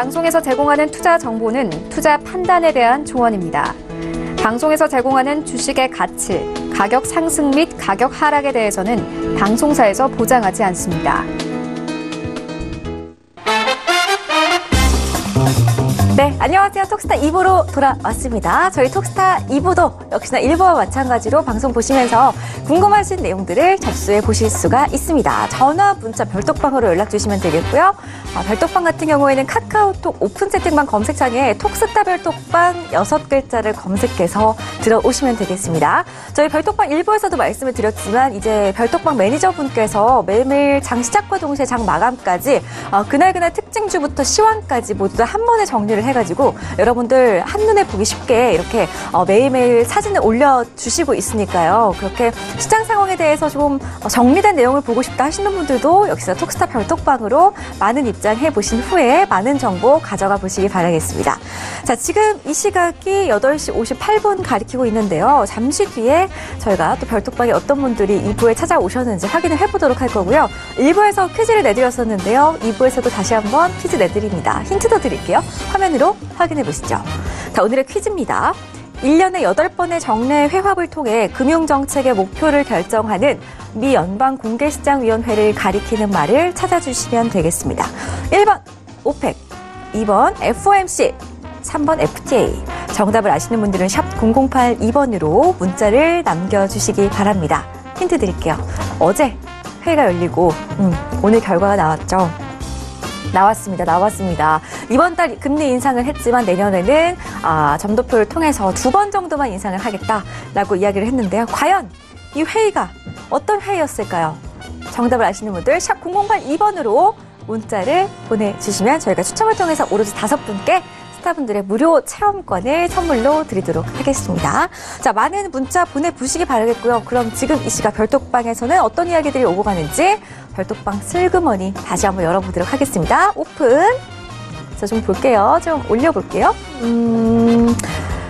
방송에서 제공하는 투자 정보는 투자 판단에 대한 조언입니다. 방송에서 제공하는 주식의 가치, 가격 상승 및 가격 하락에 대해서는 방송사에서 보장하지 않습니다. 네, 안녕하세요. 톡스타 2부로 돌아왔습니다. 저희 톡스타 2부도 역시나 1부와 마찬가지로 방송 보시면서 궁금하신 내용들을 접수해 보실 수가 있습니다. 전화, 문자, 별톡방으로 연락 주시면 되겠고요. 별톡방 같은 경우에는 카카오톡 오픈 채팅방 검색창에 톡스타 별톡방 6글자를 검색해서 들어오시면 되겠습니다. 저희 별톡방 1부에서도 말씀을 드렸지만 이제 별톡방 매니저분께서 매일매일 장 시작과 동시에 장 마감까지 그날 특징주부터 시황까지 모두 다 한 번에 정리를 해가지고 여러분들 한눈에 보기 쉽게 이렇게 매일매일 사진을 올려주시고 있으니까요. 그렇게 시장 상황에 대해서 좀 정리된 내용을 보고 싶다 하시는 분들도 역시나 톡스타 별톡방으로 많은 입장해 보신 후에 많은 정보 가져가 보시기 바라겠습니다. 자, 지금 이 시각이 8시 58분 가리키고 있는데요. 잠시 뒤에 저희가 또 별톡방에 어떤 분들이 2부에 찾아오셨는지 확인을 해보도록 할 거고요. 1부에서 퀴즈를 내드렸었는데요. 2부에서도 다시 한번 퀴즈 내드립니다. 힌트도 드릴게요. 화면으로 확인해 보시죠. 자, 오늘의 퀴즈입니다. 1년에 8번의 정례 회합을 통해 금융정책의 목표를 결정하는 미 연방공개시장위원회를 가리키는 말을 찾아주시면 되겠습니다. 1번 오펙, 2번 FOMC, 3번 FTA. 정답을 아시는 분들은 샵 0082번으로 문자를 남겨주시기 바랍니다. 힌트 드릴게요. 어제 회의가 열리고 오늘 결과가 나왔죠. 나왔습니다. 이번 달 금리 인상을 했지만 내년에는 점도표를 통해서 2번 정도만 인상을 하겠다라고 이야기를 했는데요. 과연 이 회의가 어떤 회의였을까요? 정답을 아시는 분들 샵 0082번으로 문자를 보내주시면 저희가 추첨을 통해서 오로지 5분께 스타분들의 무료 체험권을 선물로 드리도록 하겠습니다. 자, 많은 문자 보내보시기 바라겠고요. 그럼 지금 이 시각 별톡방에서는 어떤 이야기들이 오고 가는지 별톡방 슬그머니 다시 한번 열어보도록 하겠습니다. 오픈. 자, 좀 볼게요. 좀 올려볼게요.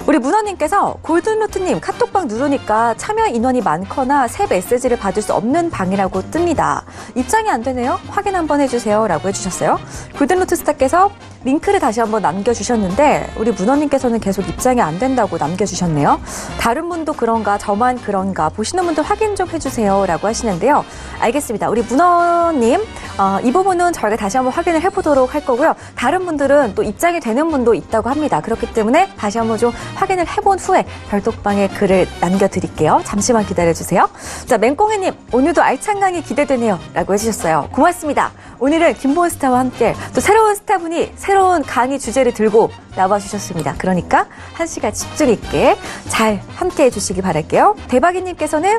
우리 문원님께서 골든루트님 카톡방 누르니까 참여 인원이 많거나 새 메시지를 받을 수 없는 방이라고 뜹니다. 입장이 안 되네요. 확인 한번 해주세요. 라고 해주셨어요. 골든루트 스타께서 링크를 다시 한번 남겨주셨는데 우리 문원님께서는 계속 입장이 안 된다고 남겨주셨네요. 다른 분도 그런가 저만 그런가 보시는 분들 확인 좀 해주세요. 라고 하시는데요. 알겠습니다. 우리 문원님 이 부분은 저희가 다시 한번 확인을 해보도록 할 거고요. 다른 분들은 또 입장이 되는 분도 있다고 합니다. 그렇기 때문에 다시 한번 좀 확인을 해본 후에 별톡방에 글을 남겨드릴게요. 잠시만 기다려주세요. 자, 맹꽁이님 오늘도 알찬 강의 기대되네요. 라고 해주셨어요. 고맙습니다. 오늘은 김보은 스타와 함께 또 새로운 스타분이 새로운 강의 주제를 들고 나와주셨습니다. 그러니까 1시간 집중 있게 잘 함께 해주시기 바랄게요. 대박이님께서는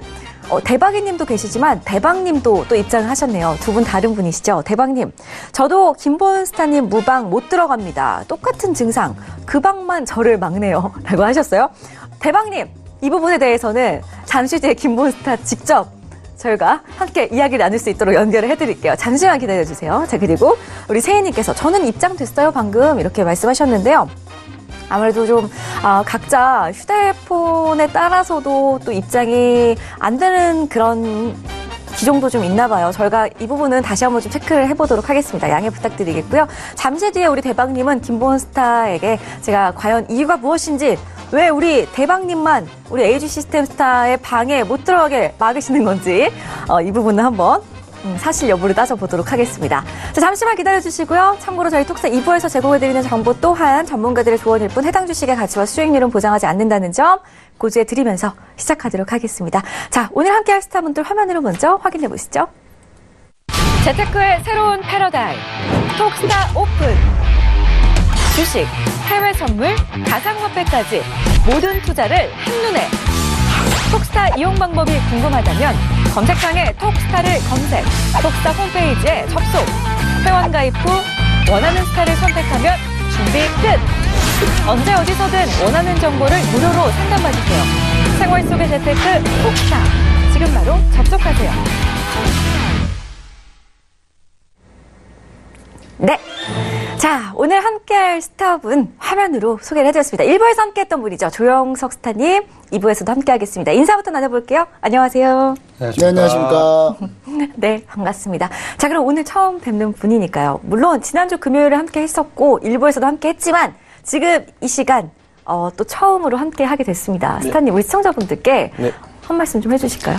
대박이님도 계시지만 대박님도 또 입장을 하셨네요. 두 분 다른 분이시죠. 대박님, 저도 김보은 스타님 무방 못 들어갑니다. 똑같은 증상, 그 방만 저를 막네요. 라고 하셨어요. 대박님, 이 부분에 대해서는 잠시 뒤에 김보은 스타 직접 저희가 함께 이야기를 나눌 수 있도록 연결을 해드릴게요. 잠시만 기다려주세요. 자, 그리고 우리 세희님께서 저는 입장됐어요 방금 이렇게 말씀하셨는데요. 아무래도 좀 각자 휴대폰에 따라서도 또 입장이 안 되는 그런 기종도 좀 있나 봐요. 저희가 이 부분은 다시 한번 좀 체크를 해보도록 하겠습니다. 양해 부탁드리겠고요. 잠시 뒤에 우리 대박님은 김보은 스타에게 제가 과연 이유가 무엇인지 왜 우리 대박님만 우리 AG 시스템 스타의 방에 못 들어가게 막으시는 건지 이 부분은 한번 사실 여부를 따져보도록 하겠습니다. 자, 잠시만 기다려주시고요. 참고로 저희 톡스타 2부에서 제공해드리는 정보 또한 전문가들의 조언일 뿐 해당 주식의 가치와 수익률은 보장하지 않는다는 점 고지해 드리면서 시작하도록 하겠습니다. 자, 오늘 함께할 스타분들 화면으로 먼저 확인해 보시죠. 재테크의 새로운 패러다임 톡스타 오픈. 주식, 해외 선물, 가상화폐까지 모든 투자를 한눈에. 톡스타 이용 방법이 궁금하다면 검색창에 톡스타를 검색, 톡스타 홈페이지에 접속, 회원 가입 후 원하는 스타를 선택하면 준비 끝! 언제 어디서든 원하는 정보를 무료로 상담받으세요. 생활 속의 재테크 톡스타, 지금 바로 접속하세요. 네. 자, 오늘 함께할 스타분 화면으로 소개를 해드렸습니다. 1부에서 함께했던 분이죠. 조영석 스타님, 2부에서도 함께하겠습니다. 인사부터 나눠볼게요. 안녕하세요. 네, 안녕하십니까. 네, 반갑습니다. 자, 그럼 오늘 처음 뵙는 분이니까요. 물론 지난주 금요일에 함께 했었고 1부에서도 함께 했지만 지금 이 시간 또 처음으로 함께 하게 됐습니다. 네. 스타님, 우리 시청자분들께 네. 한 말씀 좀 해주실까요?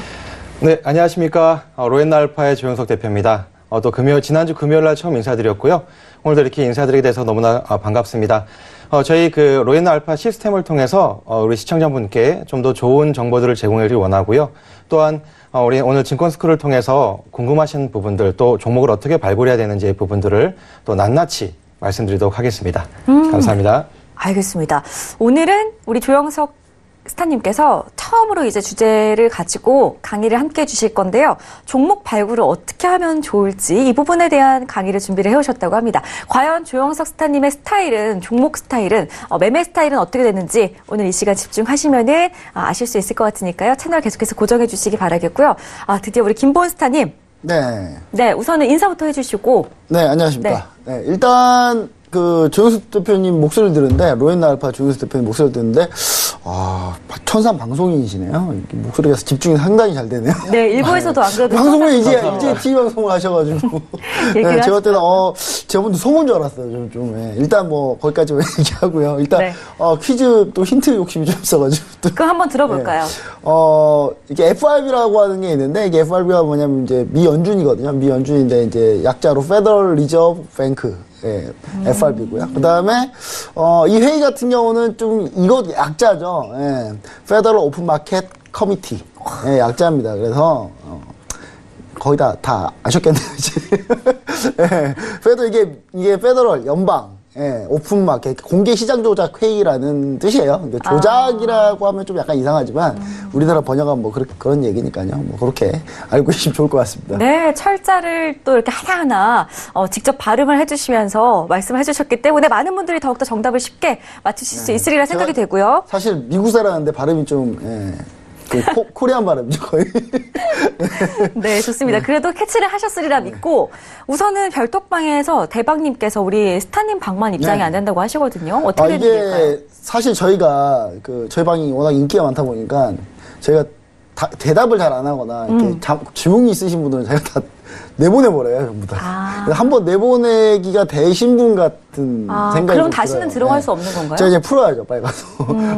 네, 안녕하십니까. 로엔나알파의 조영석 대표입니다. 또 지난주 금요일 날 처음 인사드렸고요. 오늘도 이렇게 인사드리게 돼서 너무나 반갑습니다. 저희 그 로엔나알파 시스템을 통해서 우리 시청자분께 좀 더 좋은 정보들을 제공하기를 원하고요. 또한 우리 오늘 증권스쿨을 통해서 궁금하신 부분들 또 종목을 어떻게 발굴해야 되는지 부분들을 또 낱낱이 말씀드리도록 하겠습니다. 감사합니다. 알겠습니다. 오늘은 우리 조영석 스타님께서 처음으로 이제 주제를 가지고 강의를 함께 해주실 건데요. 종목 발굴을 어떻게 하면 좋을지 이 부분에 대한 강의를 준비를 해오셨다고 합니다. 과연 조영석 스타님의 스타일은, 종목 스타일은, 매매 스타일은 어떻게 되는지 오늘 이 시간 집중하시면은 아실 수 있을 것 같으니까요. 채널 계속해서 고정해 주시기 바라겠고요. 드디어 우리 김보은 스타님. 네. 네, 우선은 인사부터 해주시고. 네, 안녕하십니까. 네, 일단, 조영수 대표님 목소리를 들었는데, 로엔나알파 조영수 대표님 목소리를 듣는데, 천상 방송인이시네요. 목소리가 집중이 상당히 잘 되네요. 네, 일부에서도 안 그래도. 방송을 이제 TV 방송을 하셔가지고. 네, 제가 때는, 제가분도 소문 줄 알았어요. 예. 일단 거기까지 얘기하고요. 일단, 네. 퀴즈 또 힌트 욕심이 좀 있어가지고. 그럼 한번 들어볼까요? 이게 FRB라고 하는 게 있는데, 이게 FRB가 뭐냐면 이제 미연준이거든요. 미연준인데 이제 약자로 Federal Reserve Bank. 예, FRB고요. 그 다음에, 이 회의 같은 경우는 좀, 이거 약자죠. 예, Federal Open Market Committee. 예, 약자입니다. 그래서, 거의 다 아셨겠네요, 이제. 예, 이게 페더럴, 연방. 예, 오픈마켓, 공개시장 조작 회의라는 뜻이에요. 그러니까 조작이라고 하면 좀 약간 이상하지만, 우리나라 번역은 그런 얘기니까요. 그렇게 알고 계시면 좋을 것 같습니다. 네, 철자를 또 이렇게 하나하나, 직접 발음을 해주시면서 말씀을 해주셨기 때문에 많은 분들이 더욱더 정답을 쉽게 맞추실 수 있으리라 생각이 되고요. 사실 미국 사람인데 발음이 좀, 코리안 발음이죠, 거의. 네, 좋습니다. 그래도 캐치를 하셨으리라 믿고, 우선은 별톡방에서 대박님께서 우리 스타님 방만 입장이 안 된다고 하시거든요. 어떻게 되실까요? 이게 사실 저희가, 저희 방이 워낙 인기가 많다 보니까, 저희가 대답을 잘 안 하거나, 이렇게 질문이 있으신 분들은 저희가 다 내보내버려요, 전부 다. 한번 내보내기가 되신 분 같은 생각이 그럼 좀 다시는 들어요. 들어갈 수 없는 건가요? 제가 이제 풀어야죠, 빨리 가서.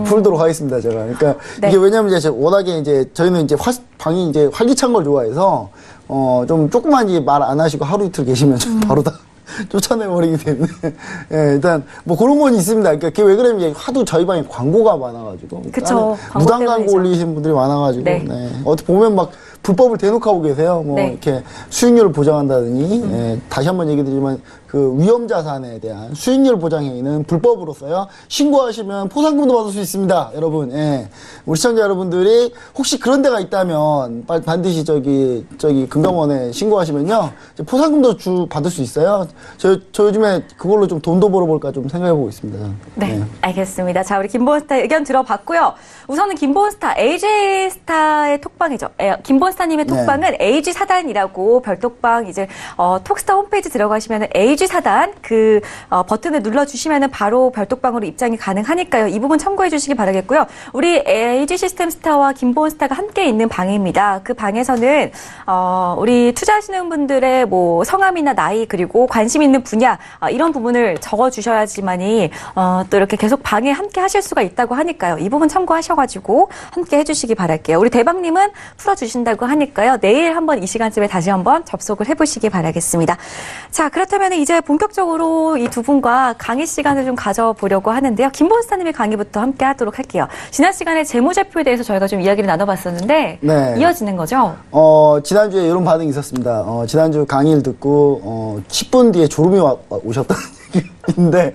풀도록 하겠습니다, 제가. 그러니까 네. 이게 왜냐면 이제 워낙에 이제 저희는 이제 방이 이제 활기찬 걸 좋아해서, 좀 조금만 이제 말 안 하시고 하루 이틀 계시면 바로 다 쫓아내버리기 때문에. 예, 일단, 그런 건 있습니다. 그러니까 그게 왜 그러면 이제 하도 저희 방에 광고가 많아가지고. 그쵸. 무단 광고 때문이죠. 올리시는 분들이 많아가지고. 네. 네. 어떻게 보면 불법을 대놓고 하고 계세요. 네. 이렇게 수익률을 보장한다더니, 예, 다시 한번 얘기 드리지만, 위험 자산에 대한 수익률 보장 행위는 불법으로서요. 신고하시면 포상금도 받을 수 있습니다. 여러분, 예. 우리 시청자 여러분들이 혹시 그런 데가 있다면, 반드시 금감원에 신고하시면요. 이제 포상금도 받을 수 있어요. 저 요즘에 그걸로 좀 돈도 벌어볼까 좀 생각해보고 있습니다. 저는. 네, 알겠습니다. 자, 우리 김보은 스타 의견 들어봤고요. 우선은 김보은 스타, AG 스타의 톡방이죠. 김보은 스타님의 톡방은 AG 사단이라고 별톡방 이제 톡스타 홈페이지 들어가시면 AG 사단 버튼을 눌러주시면 바로 별톡방으로 입장이 가능하니까요. 이 부분 참고해 주시기 바라겠고요. 우리 AG 시스템 스타와 김보은 스타가 함께 있는 방입니다. 그 방에서는 우리 투자하시는 분들의 성함이나 나이 그리고 관심 있는 분야 이런 부분을 적어주셔야지만이 또 이렇게 계속 방에 함께 하실 수가 있다고 하니까요. 이 부분 참고하셔가지고 함께 해주시기 바랄게요. 우리 대박님은 풀어주신다고 하니까요. 내일 한번 이 시간쯤에 다시 한번 접속을 해보시기 바라겠습니다. 자, 그렇다면 이제 본격적으로 이 두 분과 강의 시간을 좀 가져보려고 하는데요. 김보은 스타님의 강의부터 함께 하도록 할게요. 지난 시간에 재무제표에 대해서 저희가 좀 이야기를 나눠봤었는데 네. 이어지는 거죠? 지난주에 이런 반응이 있었습니다. 지난주 강의를 듣고 10분 뒤에 졸음이 오셨다는 얘기인데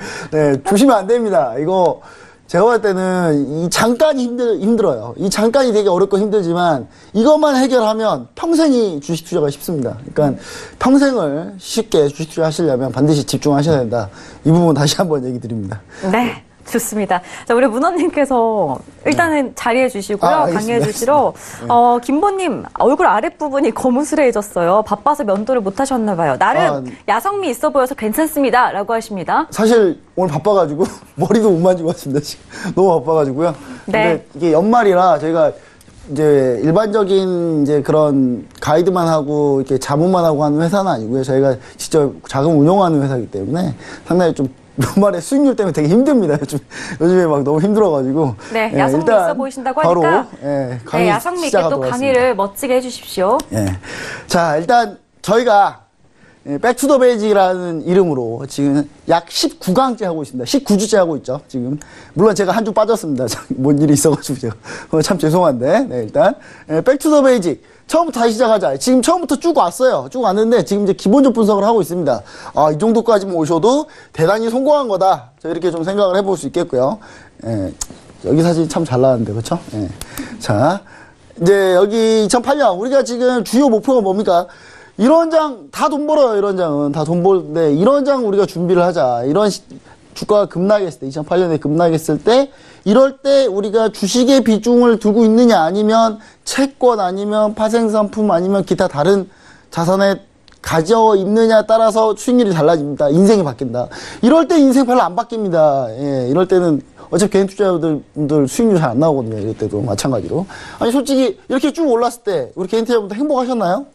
조심하면 안 됩니다. 이거 제가 볼 때는 이 잠깐이 힘들어요. 이 잠깐이 되게 어렵고 힘들지만 이것만 해결하면 평생이 주식 투자가 쉽습니다. 그러니까 평생을 쉽게 주식 투자 하시려면 반드시 집중하셔야 된다. 이 부분 다시 한번 얘기 드립니다. 네. 좋습니다. 자, 우리 문원님께서 일단은 자리해 주시고요. 알겠습니다. 강의해 주시러. 김보님, 얼굴 아랫부분이 거무스레해졌어요. 바빠서 면도를 못 하셨나 봐요. 나름 야성미 있어 보여서 괜찮습니다. 라고 하십니다. 사실 오늘 바빠가지고 머리도 못 만지고 왔습니다. 지금 너무 바빠가지고요. 네. 근데 이게 연말이라 저희가 이제 일반적인 이제 그런 가이드만 하고 이렇게 자문만 하고 하는 회사는 아니고요. 저희가 직접 자금 운용하는 회사이기 때문에 상당히 좀 연말에 수익률 때문에 되게 힘듭니다. 요즘에 막 너무 힘들어가지고. 네, 야성미 있어 보이신다고 하니까. 바로, 강의 야성미 있게 또 강의를 멋지게 해주십시오. 예. 자, 일단 저희가 백투더 베이직이라는 이름으로 지금 약 19강째 하고 있습니다. 19주째 하고 있죠, 지금. 물론 제가 한 주 빠졌습니다. 뭔 일이 있어가지고 제가. 참 죄송한데, 네, 일단. 백투더 베이직. 처음부터 다시 시작하자. 지금 처음부터 쭉 왔어요. 쭉 왔는데 지금 이제 기본적 분석을 하고 있습니다. 아, 이 정도까지만 오셔도 대단히 성공한 거다. 저 이렇게 좀 생각을 해볼 수 있겠고요. 여기 사진 참 잘 나왔는데, 그렇죠? 자, 이제 여기 2008년 우리가 지금 주요 목표가 뭡니까? 이런 장 다 돈 벌어요. 이런 장은 다 돈 벌는데 이런 장 우리가 준비를 하자. 이런 주가가 급락했을 때, 2008년에 급락했을 때, 이럴 때 우리가 주식의 비중을 두고 있느냐, 아니면 채권, 아니면 파생상품, 아니면 기타 다른 자산에 가져 있느냐에 따라서 수익률이 달라집니다. 인생이 바뀐다. 이럴 때 인생 별로 안 바뀝니다. 예, 이럴 때는 어차피 개인 투자자분들 수익률 잘 안 나오거든요. 이럴 때도 마찬가지로. 아니, 솔직히 이렇게 쭉 올랐을 때 우리 개인 투자자분들 행복하셨나요?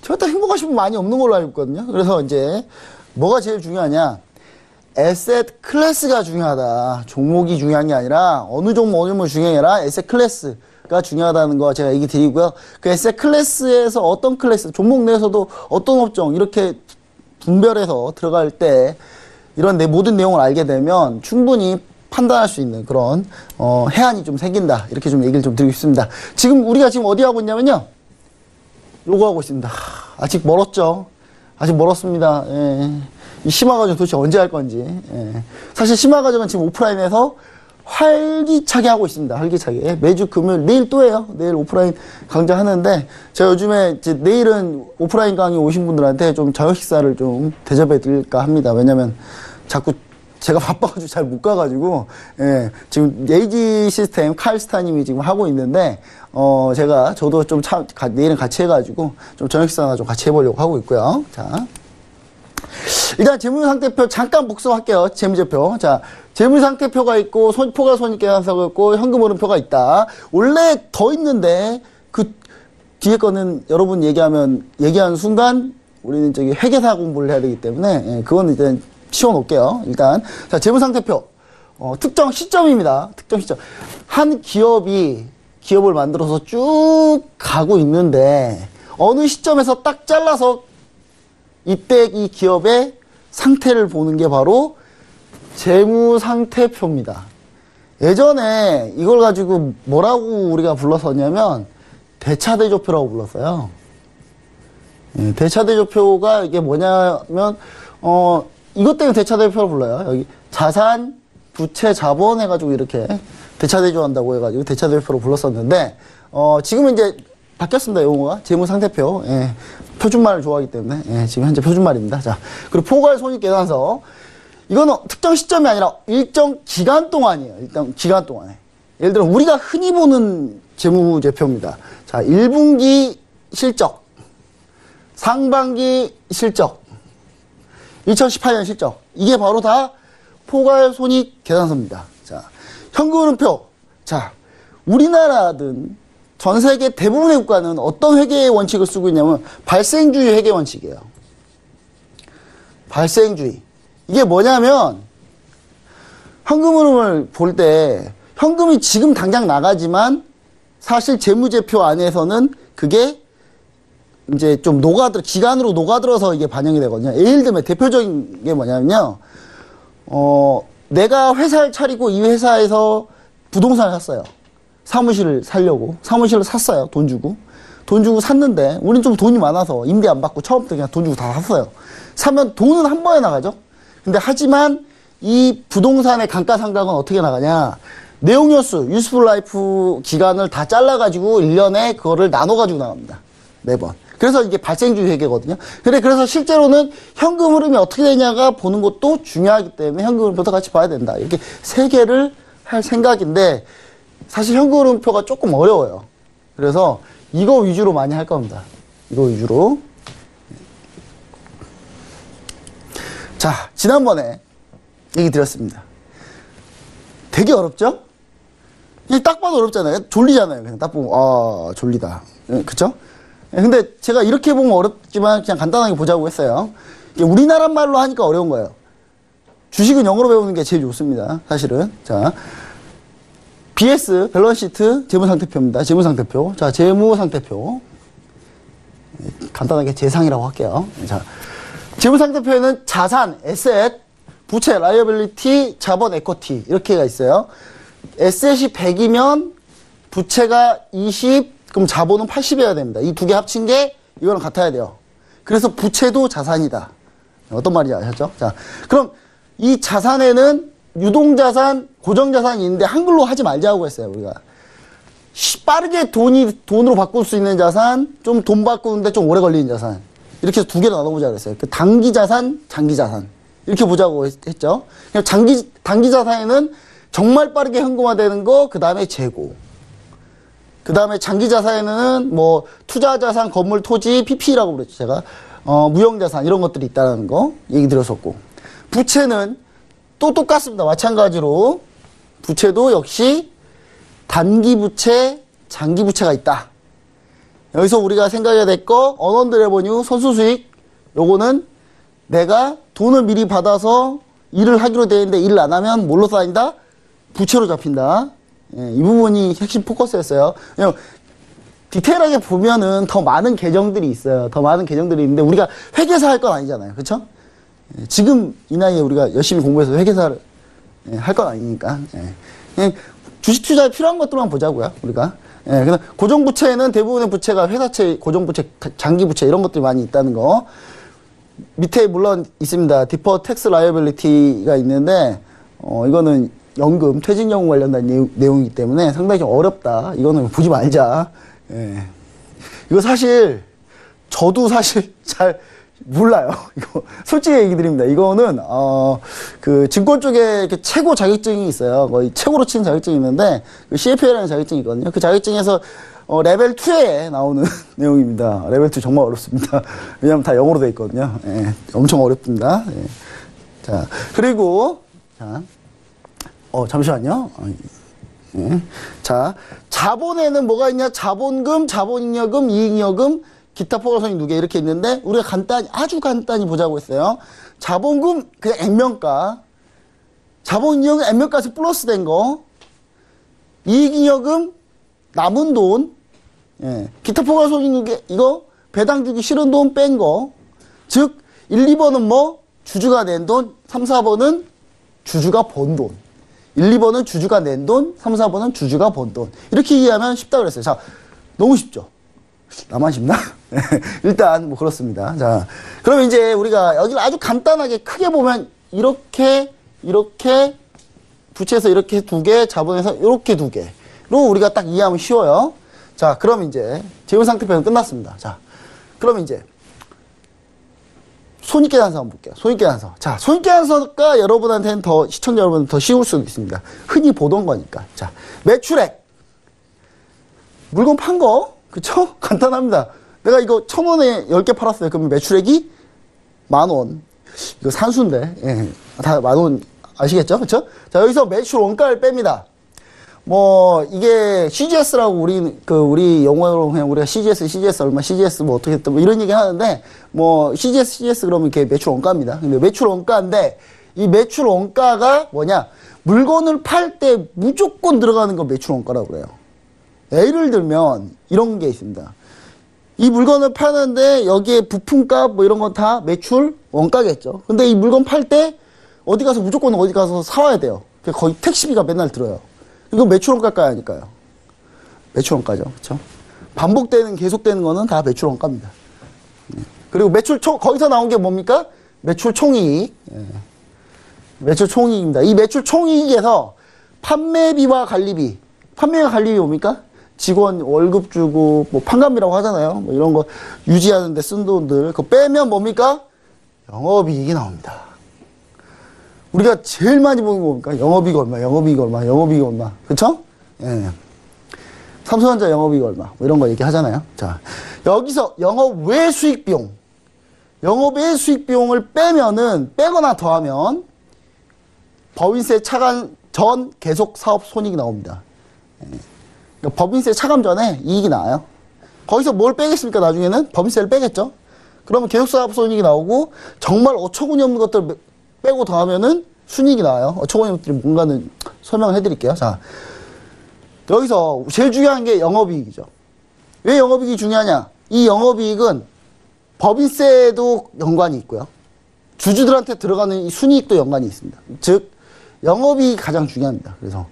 절대 행복하신 분 많이 없는 걸로 알고 있거든요. 그래서 이제 뭐가 제일 중요하냐? 에셋 클래스가 중요하다. 종목이 중요한 게 아니라 어느 종목 중요한 게 아니라 에셋 클래스가 중요하다는 거 제가 얘기 드리고요. 그 에셋 클래스에서 어떤 클래스, 종목 내에서도 어떤 업종 이렇게 분별해서 들어갈 때 이런 모든 내용을 알게 되면 충분히 판단할 수 있는 그런 해안이 좀 생긴다. 이렇게 좀 얘기를 좀 드리고 싶습니다. 지금 우리가 지금 어디 하고 있냐면요. 요거 하고 있습니다. 아직 멀었죠. 아직 멀었습니다. 예. 이 심화과정 도대체 언제 할 건지. 예. 사실 심화과정은 지금 오프라인에서 활기차게 하고 있습니다. 활기차게. 매주 금요일, 내일 또 해요. 내일 오프라인 강좌 하는데, 제가 요즘에 이제 내일은 오프라인 강의 오신 분들한테 좀 저녁 식사를 좀 대접해 드릴까 합니다. 왜냐면 자꾸 제가 바빠가지고 잘 못 가가지고, 예. 지금 에이지 시스템 칼스타님이 지금 하고 있는데, 저도 좀 내일은 같이 해가지고 좀 저녁 식사나 좀 같이 해보려고 하고 있고요. 자. 일단 재무상태표 잠깐 복습할게요. 재무제표. 자, 재무상태표가 있고 포괄 손익계산서가 있고 현금흐름표가 있다. 원래 더 있는데 그 뒤에 거는 여러분 얘기하는 순간 우리는 저기 회계사 공부를 해야 되기 때문에 그건 일단 치워놓을게요. 일단 자, 재무상태표 특정 시점입니다. 특정 시점. 한 기업을 만들어서 쭉 가고 있는데 어느 시점에서 딱 잘라서 이때 이 기업의 상태를 보는 게 바로 재무상태표입니다. 예전에 이걸 가지고 뭐라고 우리가 불렀었냐면 대차대조표라고 불렀어요. 대차대조표가 이게 뭐냐면 이것 때문에 대차대조표를 불러요. 여기 자산, 부채, 자본 해가지고 이렇게 대차대조한다고 해가지고 대차대조표로 불렀었는데 지금은 이제 바뀌었습니다. 용어가 재무상태표. 예. 표준말을 좋아하기 때문에 지금 현재 표준말입니다. 자, 그리고 포괄손익계산서. 이거는 특정 시점이 아니라 일정 기간 동안이에요. 일단 기간 동안에. 예를 들어 우리가 흔히 보는 재무제표입니다. 자, 1분기 실적, 상반기 실적, 2018년 실적. 이게 바로 다 포괄손익계산서입니다. 자, 현금흐름표. 자, 우리나라든 전 세계 대부분의 국가는 어떤 회계 원칙을 쓰고 있냐면 발생주의 회계 원칙이에요. 발생주의. 이게 뭐냐면 현금 흐름을 볼 때 현금이 지금 당장 나가지만 사실 재무제표 안에서는 그게 이제 좀 기간으로 녹아들어서 이게 반영이 되거든요. 예를 들면 대표적인 게 뭐냐면요. 내가 회사를 차리고 이 회사에서 부동산을 샀어요. 사무실을 살려고. 사무실을 샀어요. 돈 주고 샀는데, 우린 좀 돈이 많아서 임대 안 받고 처음부터 그냥 돈 주고 다 샀어요. 사면 돈은 한 번에 나가죠? 근데 하지만 이 부동산의 감가상각은 어떻게 나가냐. 내용연수, 유스풀 라이프 기간을 다 잘라가지고 1년에 그거를 나눠가지고 나갑니다. 매번. 그래서 이게 발생주의 회계거든요. 그래서 실제로는 현금 흐름이 어떻게 되냐가 보는 것도 중요하기 때문에 현금 흐름표도 같이 봐야 된다. 이렇게 세 개를 할 생각인데 사실 현금 흐름표가 조금 어려워요. 그래서 이거 위주로 많이 할 겁니다. 이거 위주로. 자, 지난번에 얘기 드렸습니다. 되게 어렵죠? 그냥 딱 봐도 어렵잖아요. 졸리잖아요. 그냥 딱 보면, 아, 졸리다. 그쵸? 근데 제가 이렇게 보면 어렵지만 그냥 간단하게 보자고 했어요. 이게 우리나라 말로 하니까 어려운 거예요. 주식은 영어로 배우는 게 제일 좋습니다. 사실은. 자, BS, 밸런스시트, 재무상태표입니다. 재무상태표. 자, 재무상태표. 간단하게 재상이라고 할게요. 자, 재무상태표에는 자산, 에셋, 부채, 라이어빌리티, 자본, 에쿼티 이렇게가 있어요. 에셋이 100이면 부채가 20, 그럼 자본은 80이어야 됩니다. 이 두 개 합친 게 이거랑 같아야 돼요. 그래서 부채도 자산이다. 어떤 말인지 아셨죠? 자, 그럼 이 자산에는 유동자산, 고정자산이 있는데 한글로 하지 말자고 했어요, 우리가. 빠르게 돈으로 바꿀 수 있는 자산, 좀 돈 바꾸는데 좀 오래 걸리는 자산. 이렇게 해서 두 개로 나눠보자고 했어요. 그 단기 자산, 장기 자산. 이렇게 보자고 했죠. 단기 자산에는 정말 빠르게 현금화되는 거, 그 다음에 재고. 그 다음에 장기 자산에는 뭐, 투자 자산, 건물, 토지, PP라고 그랬죠, 제가. 무형 자산, 이런 것들이 있다는 거 얘기 드렸었고. 부채는 또 똑같습니다. 마찬가지로. 부채도 역시 단기 부채, 장기 부채가 있다. 여기서 우리가 생각해야 될 거, 언언드 레버뉴, 선수 수익. 요거는 내가 돈을 미리 받아서 일을 하기로 되어 있는데 일을 안 하면 뭘로 쌓인다? 부채로 잡힌다. 예, 이 부분이 핵심 포커스였어요. 왜냐면 디테일하게 보면은 더 많은 계정들이 있어요. 더 많은 계정들이 있는데 우리가 회계사 할 건 아니잖아요. 그쵸? 예, 지금 이 나이에 우리가 열심히 공부해서 회계사를 할 건 아니니까. 예. 그냥 주식 투자에 필요한 것들만 보자고요. 우리가. 예, 그래서 고정부채에는 대부분의 부채가 회사채, 고정부채, 장기부채 이런 것들이 많이 있다는 거. 밑에 물론 있습니다. 디퍼 텍스 라이어빌리티가 있는데 이거는 연금, 퇴직연금 관련된 내용이기 때문에 상당히 좀 어렵다. 이거는 보지 말자. 예. 이거 사실 저도 사실 잘 몰라요. 이거 솔직히 얘기 드립니다. 이거는 그 증권 쪽에 이렇게 최고 자격증이 있어요. 거의 최고로 치는 자격증이 있는데 그 CFA라는 자격증이 있거든요. 그 자격증에서 레벨 2에 나오는 내용입니다. 레벨 2 정말 어렵습니다. 왜냐하면 다 영어로 되어 있거든요. 예, 엄청 어렵습니다. 예. 자, 그리고 자, 잠시만요. 예. 자, 자본에는 뭐가 있냐? 자본금, 자본잉여금, 이익잉여금, 기타 포괄손익 누계 이렇게 있는데 우리가 아주 간단히 보자고 했어요. 자본금 그냥 액면가, 자본잉여금 액면가에서 플러스된 거, 이익잉여금 남은 돈, 예. 기타 포괄손익 누계 이거 배당 주기 싫은 돈 뺀 거, 즉 1, 2번은 뭐 주주가 낸 돈, 3, 4번은 주주가 번 돈. 1, 2번은 주주가 낸 돈, 3, 4번은 주주가 번 돈. 이렇게 이해하면 쉽다 그랬어요. 자, 너무 쉽죠? 나만 쉽나? 일단 뭐 그렇습니다. 자, 그럼 이제 우리가 여기를 아주 간단하게 크게 보면 이렇게 부채에서 이렇게 두 개, 자본에서 이렇게 두 개로 우리가 딱 이해하면 쉬워요. 자, 그럼 이제 재무상태표는 끝났습니다. 자, 그럼 이제 손익계산서 한번 볼게요. 손익계산서. 자, 손익계산서가 여러분한테는 시청자 여러분은 더 쉬울 수도 있습니다. 흔히 보던 거니까. 자, 매출액. 물건 판 거. 그쵸? 간단합니다. 내가 이거 1,000원에 10개 팔았어요. 그러면 매출액이 10,000원. 이거 산수인데. 예. 다 10,000원 아시겠죠? 그쵸? 자, 여기서 매출 원가를 뺍니다. 뭐, 이게 CGS라고 우리 영어로 그냥 우리가 CGS 얼마, CGS 뭐 어떻게 했다, 뭐 이런 얘기 하는데, 뭐, CGS 그러면 이게 매출 원가입니다. 근데 매출 원가인데, 이 매출 원가가 뭐냐? 물건을 팔 때 무조건 들어가는 거 매출 원가라고 그래요. 예를 들면, 이런 게 있습니다. 이 물건을 파는데, 여기에 부품값 뭐 이런 거 다 매출 원가겠죠. 근데 이 물건 팔 때, 무조건 어디 가서 사와야 돼요. 거의 택시비가 맨날 들어요. 이거 매출원가가 아닐까요? 매출원가죠. 그쵸? 반복되는, 계속되는 거는 다 매출원가입니다. 그리고 거기서 나온 게 뭡니까? 매출총이익. 매출총이익입니다. 이 매출총이익에서 판매비와 관리비. 판매와 관리비 뭡니까? 직원 월급 주고 뭐 판관비라고 하잖아요. 뭐 이런 거 유지하는 데 쓴 돈들 그거 빼면 뭡니까? 영업이익이 나옵니다. 우리가 제일 많이 보는 거 뭡니까? 영업이익 얼마, 영업이익 얼마, 영업이익 얼마. 그쵸? 예. 삼성전자 영업이익 얼마. 뭐 이런 거 얘기하잖아요. 자, 여기서 영업 외 수익 비용. 영업 외 수익 비용을 빼거나 더하면 법인세 차감 전 계속 사업 손익이 나옵니다. 예. 그러니까 법인세 차감 전에 이익이 나와요. 거기서 뭘 빼겠습니까? 나중에는 법인세를 빼겠죠. 그러면 계속 사업 손익이 나오고 정말 어처구니 없는 것들 빼고 더하면은 순이익이 나와요. 어처구니 없는 것들이 뭔가는 설명을 해드릴게요. 자, 여기서 제일 중요한 게 영업이익이죠. 왜 영업이익이 중요하냐? 이 영업이익은 법인세도 연관이 있고요. 주주들한테 들어가는 이 순이익도 연관이 있습니다. 즉 영업이익이 가장 중요합니다. 그래서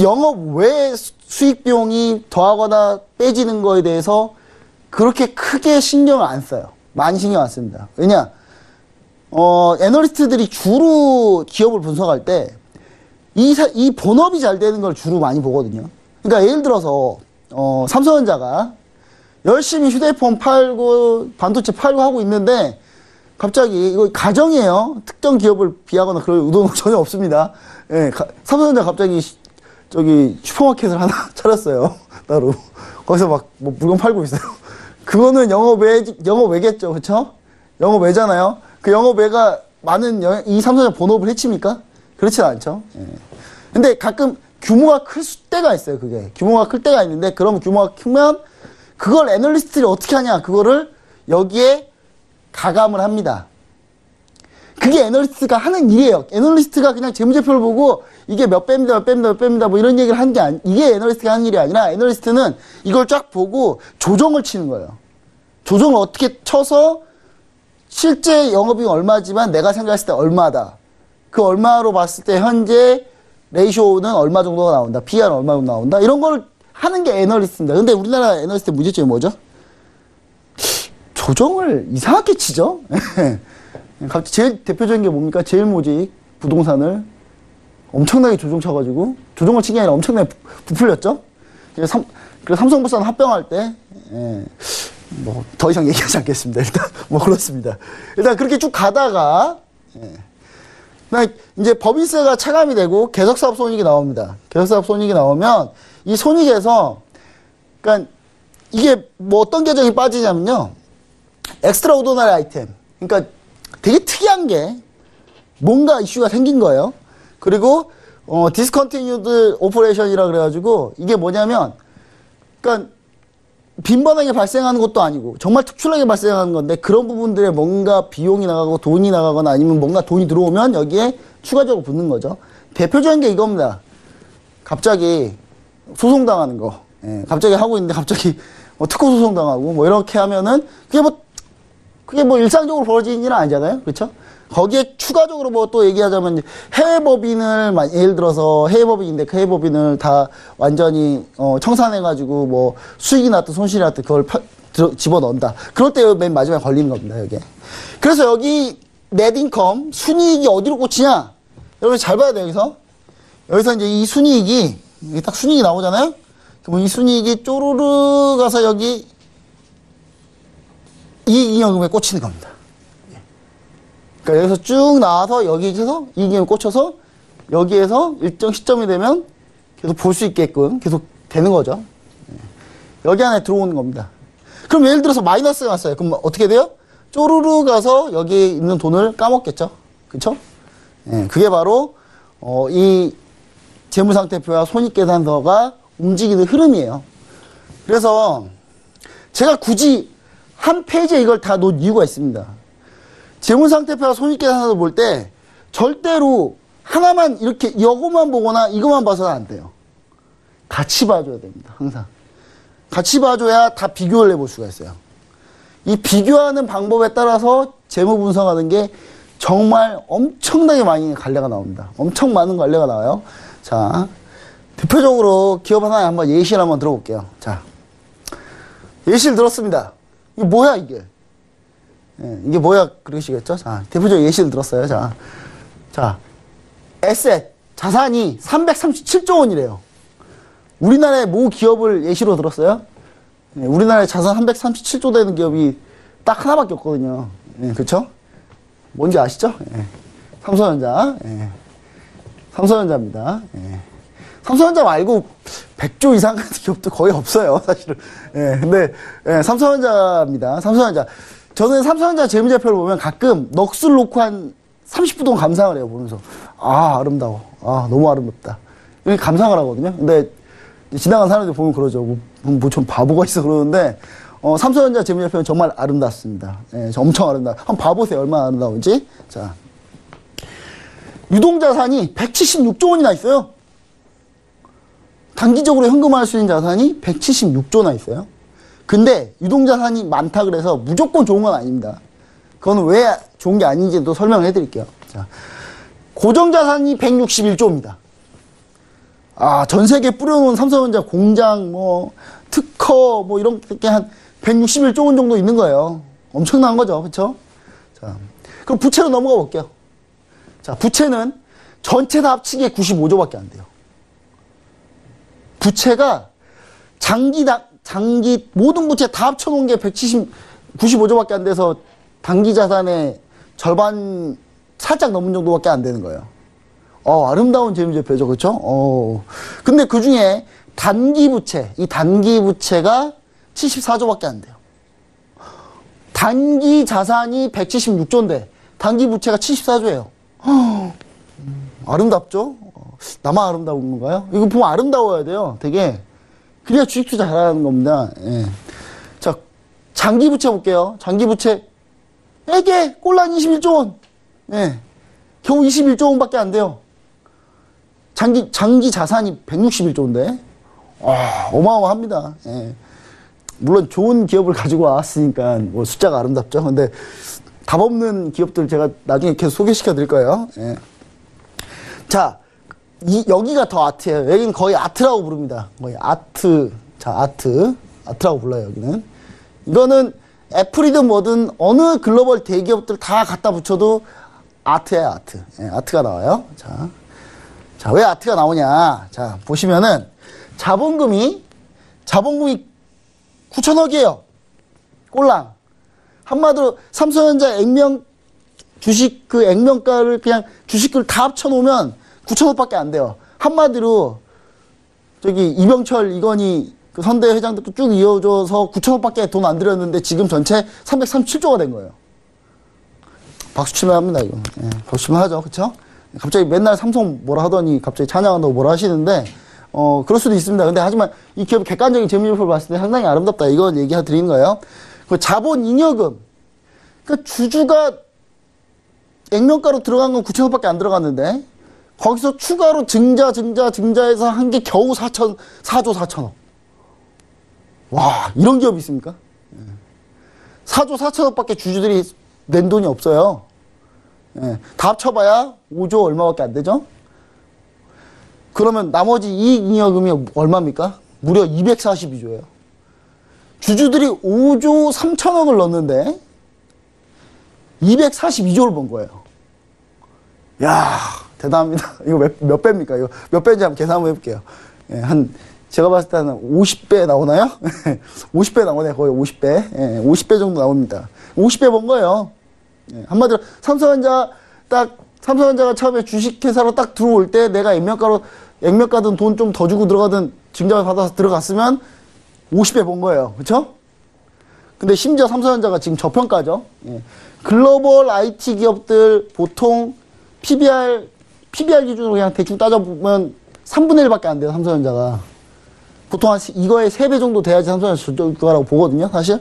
영업 외 수익 비용이 더하거나 빼지는 거에 대해서 그렇게 크게 신경을 안 써요. 많이 신경 안 씁니다. 왜냐? 애널리스트들이 주로 기업을 분석할 때 이 본업이 잘 되는 걸 주로 많이 보거든요. 그러니까 예를 들어서 삼성전자가 열심히 휴대폰 팔고 반도체 팔고 하고 있는데 갑자기 이거 가정이에요. 특정 기업을 비하거나 그럴 의도는 전혀 없습니다. 예, 삼성전자 갑자기 저기 슈퍼마켓을 하나 차렸어요. 따로 거기서 막 뭐 물건 팔고 있어요. 그거는 영업외겠죠, 그렇죠? 영업외잖아요. 그 영업외가 많은 이 삼성전자 본업을 해칩니까? 그렇진 않죠. 예. 근데 가끔 규모가 클 때가 있어요. 그게 규모가 클 때가 있는데 그러면 규모가 크면 그걸 애널리스트들이 어떻게 하냐? 그거를 여기에 가감을 합니다. 그게 애널리스트가 하는 일이에요. 애널리스트가 그냥 재무제표를 보고 이게 몇 배입니다, 몇 배입니다, 몇 배입니다, 뭐 이런 얘기를 하는 게 이게 애널리스트가 하는 일이 아니라 애널리스트는 이걸 쫙 보고 조정을 치는 거예요. 조정을 어떻게 쳐서 실제 영업이익 얼마지만 내가 생각했을 때 얼마다. 그 얼마로 봤을 때 현재 레이쇼는 얼마 정도가 나온다. PR은 얼마 정도 나온다. 이런 걸 하는 게 애널리스트입니다. 근데 우리나라 애널리스트 문제점이 뭐죠? 조정을 이상하게 치죠? 갑자기 제일 대표적인 게 뭡니까? 제일모직 부동산을 엄청나게 조정 쳐가지고, 조정을 친 게 아니라 엄청나게 부풀렸죠? 그래서 삼성물산 합병할 때, 뭐, 더 이상 얘기하지 않겠습니다. 일단, 뭐, 그렇습니다. 일단 그렇게 쭉 가다가, 이제 법인세가 차감이 되고 계속사업 손익이 나옵니다. 계속사업 손익이 나오면 이 손익에서 그러니까 이게 뭐 어떤 계정이 빠지냐면요. 엑스트라 오더너리 아이템. 그러니까 되게 특이한 게 뭔가 이슈가 생긴 거예요. 그리고 디스컨티뉴드 오퍼레이션이라 그래가지고 이게 뭐냐면 그러니까 빈번하게 발생하는 것도 아니고 정말 특출나게 발생하는 건데 그런 부분들에 뭔가 비용이 나가고 돈이 나가거나 아니면 뭔가 돈이 들어오면 여기에 추가적으로 붙는 거죠. 대표적인 게 이겁니다. 갑자기 소송당하는 거. 예, 갑자기 하고 있는데 갑자기 특허 소송당하고 뭐 이렇게 하면은 그게 뭐 일상적으로 벌어지는 일은 아니잖아요. 그렇죠? 거기에 추가적으로 뭐 또 얘기하자면 해외 법인을 예를 들어서 해외 법인인데 그 해외 법인을 다 완전히 청산해가지고 뭐 수익이 났든 손실이 났든 그걸 집어넣는다. 그럴 때 맨 마지막에 걸리는 겁니다. 여기에. 그래서 여기 넷인컴 순이익이 어디로 꽂히냐? 여러분 잘 봐야 돼요. 여기서 이제 이 순이익이 딱 순이익이 나오잖아요. 그럼 이 순이익이 쪼르르 가서 여기 이익잉여금에 꽂히는 겁니다. 그러니까 여기서 쭉 나와서 여기에서 이익잉여금에 꽂혀서 여기에서 일정 시점이 되면 계속 볼 수 있게끔 계속 되는 거죠. 여기 안에 들어오는 겁니다. 그럼 예를 들어서 마이너스가 왔어요. 그럼 어떻게 돼요? 쪼르르 가서 여기에 있는 돈을 까먹겠죠. 그쵸? 예, 그게 바로 이 재무상태표와 손익계산서가 움직이는 흐름이에요. 그래서 제가 굳이 한 페이지에 이걸 다 놓은 이유가 있습니다. 재무상태표와 손익계산서를 볼 때 절대로 하나만 이렇게 이거만 보거나 이거만 봐서는 안 돼요. 같이 봐줘야 됩니다. 항상. 같이 봐줘야 다 비교를 해볼 수가 있어요. 이 비교하는 방법에 따라서 재무 분석하는 게 정말 엄청나게 많이 갈래가 나옵니다. 엄청 많은 갈래가 나와요. 자, 대표적으로 기업 하나에 한번 예시를 한번 들어볼게요. 자, 예시를 들었습니다. 이게 뭐야, 이게? 예, 이게 뭐야, 그러시겠죠? 자, 대표적으로 예시를 들었어요. 자, 에셋, 자산이 337조 원이래요. 우리나라의 모 기업을 예시로 들었어요. 예, 우리나라의 자산 337조 되는 기업이 딱 하나밖에 없거든요. 예, 그렇죠? 뭔지 아시죠? 예. 삼성전자. 예. 삼성전자입니다. 예. 삼성전자 말고 100조 이상 같은 기업도 거의 없어요, 사실은. 예, 근데, 예, 삼성전자입니다. 삼성전자. 저는 삼성전자 재무제표를 보면 가끔 넋을 놓고 한 30분 동안 감상을 해요, 보면서. 아, 아름다워. 아, 너무 아름답다. 이렇게 감상을 하거든요. 근데 지나간 사람들 보면 그러죠. 뭐 좀 바보가 있어 그러는데, 삼성전자 재무제표는 정말 아름답습니다. 예, 엄청 아름다워. 한번 봐보세요. 얼마나 아름다운지. 자. 유동자산이 176조 원이나 있어요. 단기적으로 현금화할 수 있는 자산이 176조나 있어요. 근데 유동자산이 많다 그래서 무조건 좋은 건 아닙니다. 그건 왜 좋은 게 아닌지도 설명을 해드릴게요. 자, 고정자산이 161조입니다. 아, 전 세계에 뿌려놓은 삼성전자 공장, 뭐, 특허, 뭐, 이런 게 한 161조 원 정도 있는 거예요. 엄청난 거죠. 그쵸? 자, 그럼 부채로 넘어가 볼게요. 자, 부채는 전체 다 합치기에 95조밖에 안 돼요. 부채가 장기, 모든 부채 다 합쳐놓은 게 95조밖에 안 돼서 단기 자산의 절반 살짝 넘은 정도밖에 안 되는 거예요. 아름다운 재무제표죠. 그렇죠? 근데 그 중에 단기 부채, 이 단기 부채가 74조밖에 안 돼요. 단기 자산이 176조인데 단기 부채가 74조예요. 아름답죠? 나만 아름다운 건가요? 이거 보면 아름다워야 돼요. 되게. 그래야 주식 투자 잘하는 겁니다. 예. 자, 장기 부채 볼게요. 장기 부채. 에게 꼴랑 21조 원. 예. 겨우 21조 원밖에 안 돼요. 장기 자산이 161조인데. 어마어마합니다. 예. 물론 좋은 기업을 가지고 왔으니까 뭐 숫자가 아름답죠. 근데 답 없는 기업들 제가 나중에 계속 소개시켜 드릴 거예요. 예. 자, 여기가 더 아트예요. 여기는 거의 아트라고 부릅니다. 거의 아트. 자, 아트라고 불러요, 여기는. 이거는 애플이든 뭐든 어느 글로벌 대기업들 다 갖다 붙여도 아트예요, 아트. 예, 아트가 나와요. 자, 왜 아트가 나오냐. 자, 보시면은 자본금이 9천억이에요. 꼴랑. 한마디로 삼성전자 주식 그 액면가를 그냥 주식을 다 합쳐놓으면 9천억밖에 안 돼요. 한마디로 저기 이병철, 이건희 그 선대 회장들도 쭉 이어져서 9천억밖에 돈 안 들였는데 지금 전체 337조가 된 거예요. 박수 치면 합니다, 이거. 예, 박수 치면 하죠. 그쵸? 갑자기 맨날 삼성 뭐라 하더니 갑자기 찬양한다고 뭐라 하시는데, 그럴 수도 있습니다. 근데 하지만 이 기업의 객관적인 재무제표를 봤을 때 상당히 아름답다. 이건 얘기 드리는 거예요. 그 자본 잉여금. 그러니까 주주가 액면가로 들어간 건 9천억밖에 안 들어갔는데, 거기서 추가로 증자해서 한 게 겨우 4조 4천억. 와, 이런 기업이 있습니까? 4조 4천억밖에 주주들이 낸 돈이 없어요. 예, 다 합쳐봐야 5조 얼마밖에 안 되죠? 그러면 나머지 이익잉여금이 얼마입니까? 무려 242조예요. 주주들이 5조 3천억을 넣었는데 242조를 번 거예요. 야, 대단합니다. 이거 몇 배입니까? 이거 몇 배인지 한번 계산 한번 해볼게요. 예, 제가 봤을 때는 50배 나오나요? 50배 나오네요. 거의 50배. 예, 50배 정도 나옵니다. 50배 번 거예요. 예, 한마디로 삼성전자가 처음에 주식회사로 딱 들어올 때 내가 액면가든 돈 좀 더 주고 들어가든 증자를 받아서 들어갔으면 50배 번 거예요. 그쵸? 근데 심지어 삼성전자가 지금 저평가죠. 예. 글로벌 IT 기업들 보통 PBR 기준으로 그냥 대충 따져보면 3분의 1밖에 안 돼요, 삼성전자가. 보통 이거의 3배 정도 돼야지 삼성전자 저쪽 거라고 보거든요, 사실.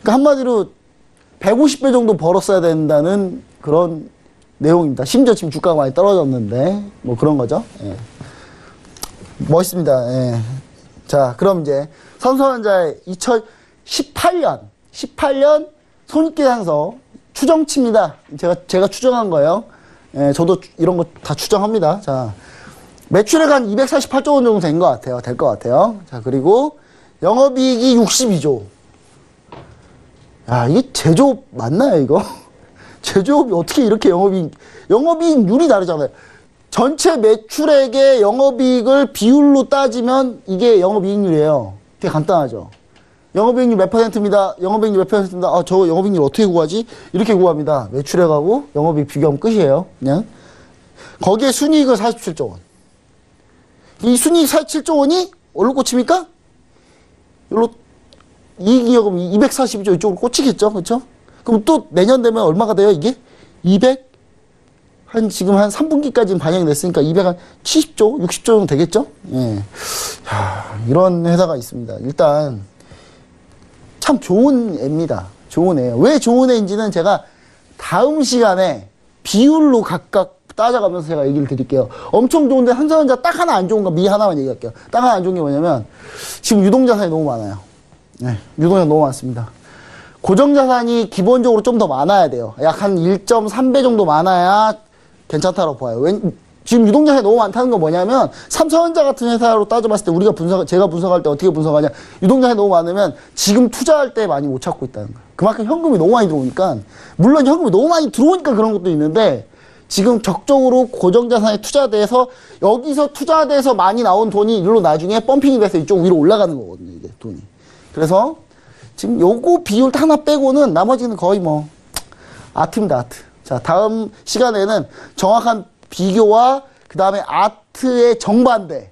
그러니까 한마디로 150배 정도 벌었어야 된다는 그런 내용입니다. 심지어 지금 주가가 많이 떨어졌는데, 뭐 그런 거죠. 예. 멋있습니다. 예. 자, 그럼 이제 삼성전자의 2018년 손익계산서 추정치입니다. 제가 추정한 거예요. 예, 저도 이런 거 다 추정합니다. 자, 매출액 한 248조 원 정도 된 것 같아요. 될 것 같아요. 자, 그리고 영업이익이 62조. 야, 이게 제조업 맞나요, 이거? 제조업이 어떻게 이렇게 영업이익률이 다르잖아요. 전체 매출액의 영업이익을 비율로 따지면 이게 영업이익률이에요. 되게 간단하죠. 영업이익률 몇 %입니다. 영업이익률 몇 %입니다. 아, 저 영업이익률 어떻게 구하지? 이렇게 구합니다. 매출액하고 영업이익 비교하면 끝이에요. 그냥. 거기에 순이익은 47조 원. 이 순이익 47조 원이 어디로 꽂힙니까? 여기로 이익이 그럼 242조 이쪽으로 꽂히겠죠. 그렇죠? 그럼 또 내년 되면 얼마가 돼요, 이게? 지금 한 3분기까지는 반영이 됐으니까 270조, 60조 정도 되겠죠? 예. 이런 회사가 있습니다. 일단, 참 좋은 애입니다. 좋은 애예요. 왜 좋은 애인지는 제가 다음 시간에 비율로 각각 따져가면서 제가 얘기를 드릴게요. 엄청 좋은데 삼성전자 딱 하나 안 좋은 거 미 하나만 얘기할게요. 딱 하나 안 좋은 게 뭐냐면 지금 유동자산이 너무 많아요. 네, 유동자산 너무 많습니다. 고정자산이 기본적으로 좀 더 많아야 돼요. 약 한 1.3배 정도 많아야 괜찮다고 봐요. 지금 유동자산이 너무 많다는 건 뭐냐면 삼성전자 같은 회사로 따져봤을 때 제가 분석할 때 어떻게 분석하냐, 유동자산이 너무 많으면 지금 투자할 때 많이 못 찾고 있다는 거예요. 그만큼 현금이 너무 많이 들어오니까, 물론 현금이 너무 많이 들어오니까 그런 것도 있는데 지금 적극적으로 고정자산에 투자돼서 여기서 투자돼서 많이 나온 돈이 일로 나중에 펌핑이 돼서 이쪽 위로 올라가는 거거든요, 이게 돈이. 그래서 지금 요거 비율 하나 빼고는 나머지는 거의 뭐 아트입니다, 아트. 자, 다음 시간에는 정확한 비교와 그 다음에 아트의 정반대,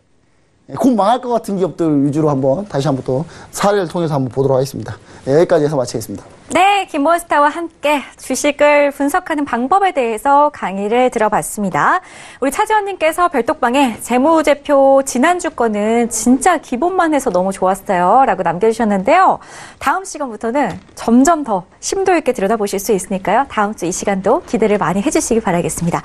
곧 망할 것 같은 기업들 위주로 다시 한번 또 사례를 통해서 한번 보도록 하겠습니다. 네, 여기까지 해서 마치겠습니다. 네, 김원스타와 함께 주식을 분석하는 방법에 대해서 강의를 들어봤습니다. 우리 차지원님께서 별독방에 재무제표 지난주 거는 진짜 기본만 해서 너무 좋았어요 라고 남겨주셨는데요. 다음 시간부터는 점점 더 심도 있게 들여다보실 수 있으니까요. 다음 주 이 시간도 기대를 많이 해주시기 바라겠습니다.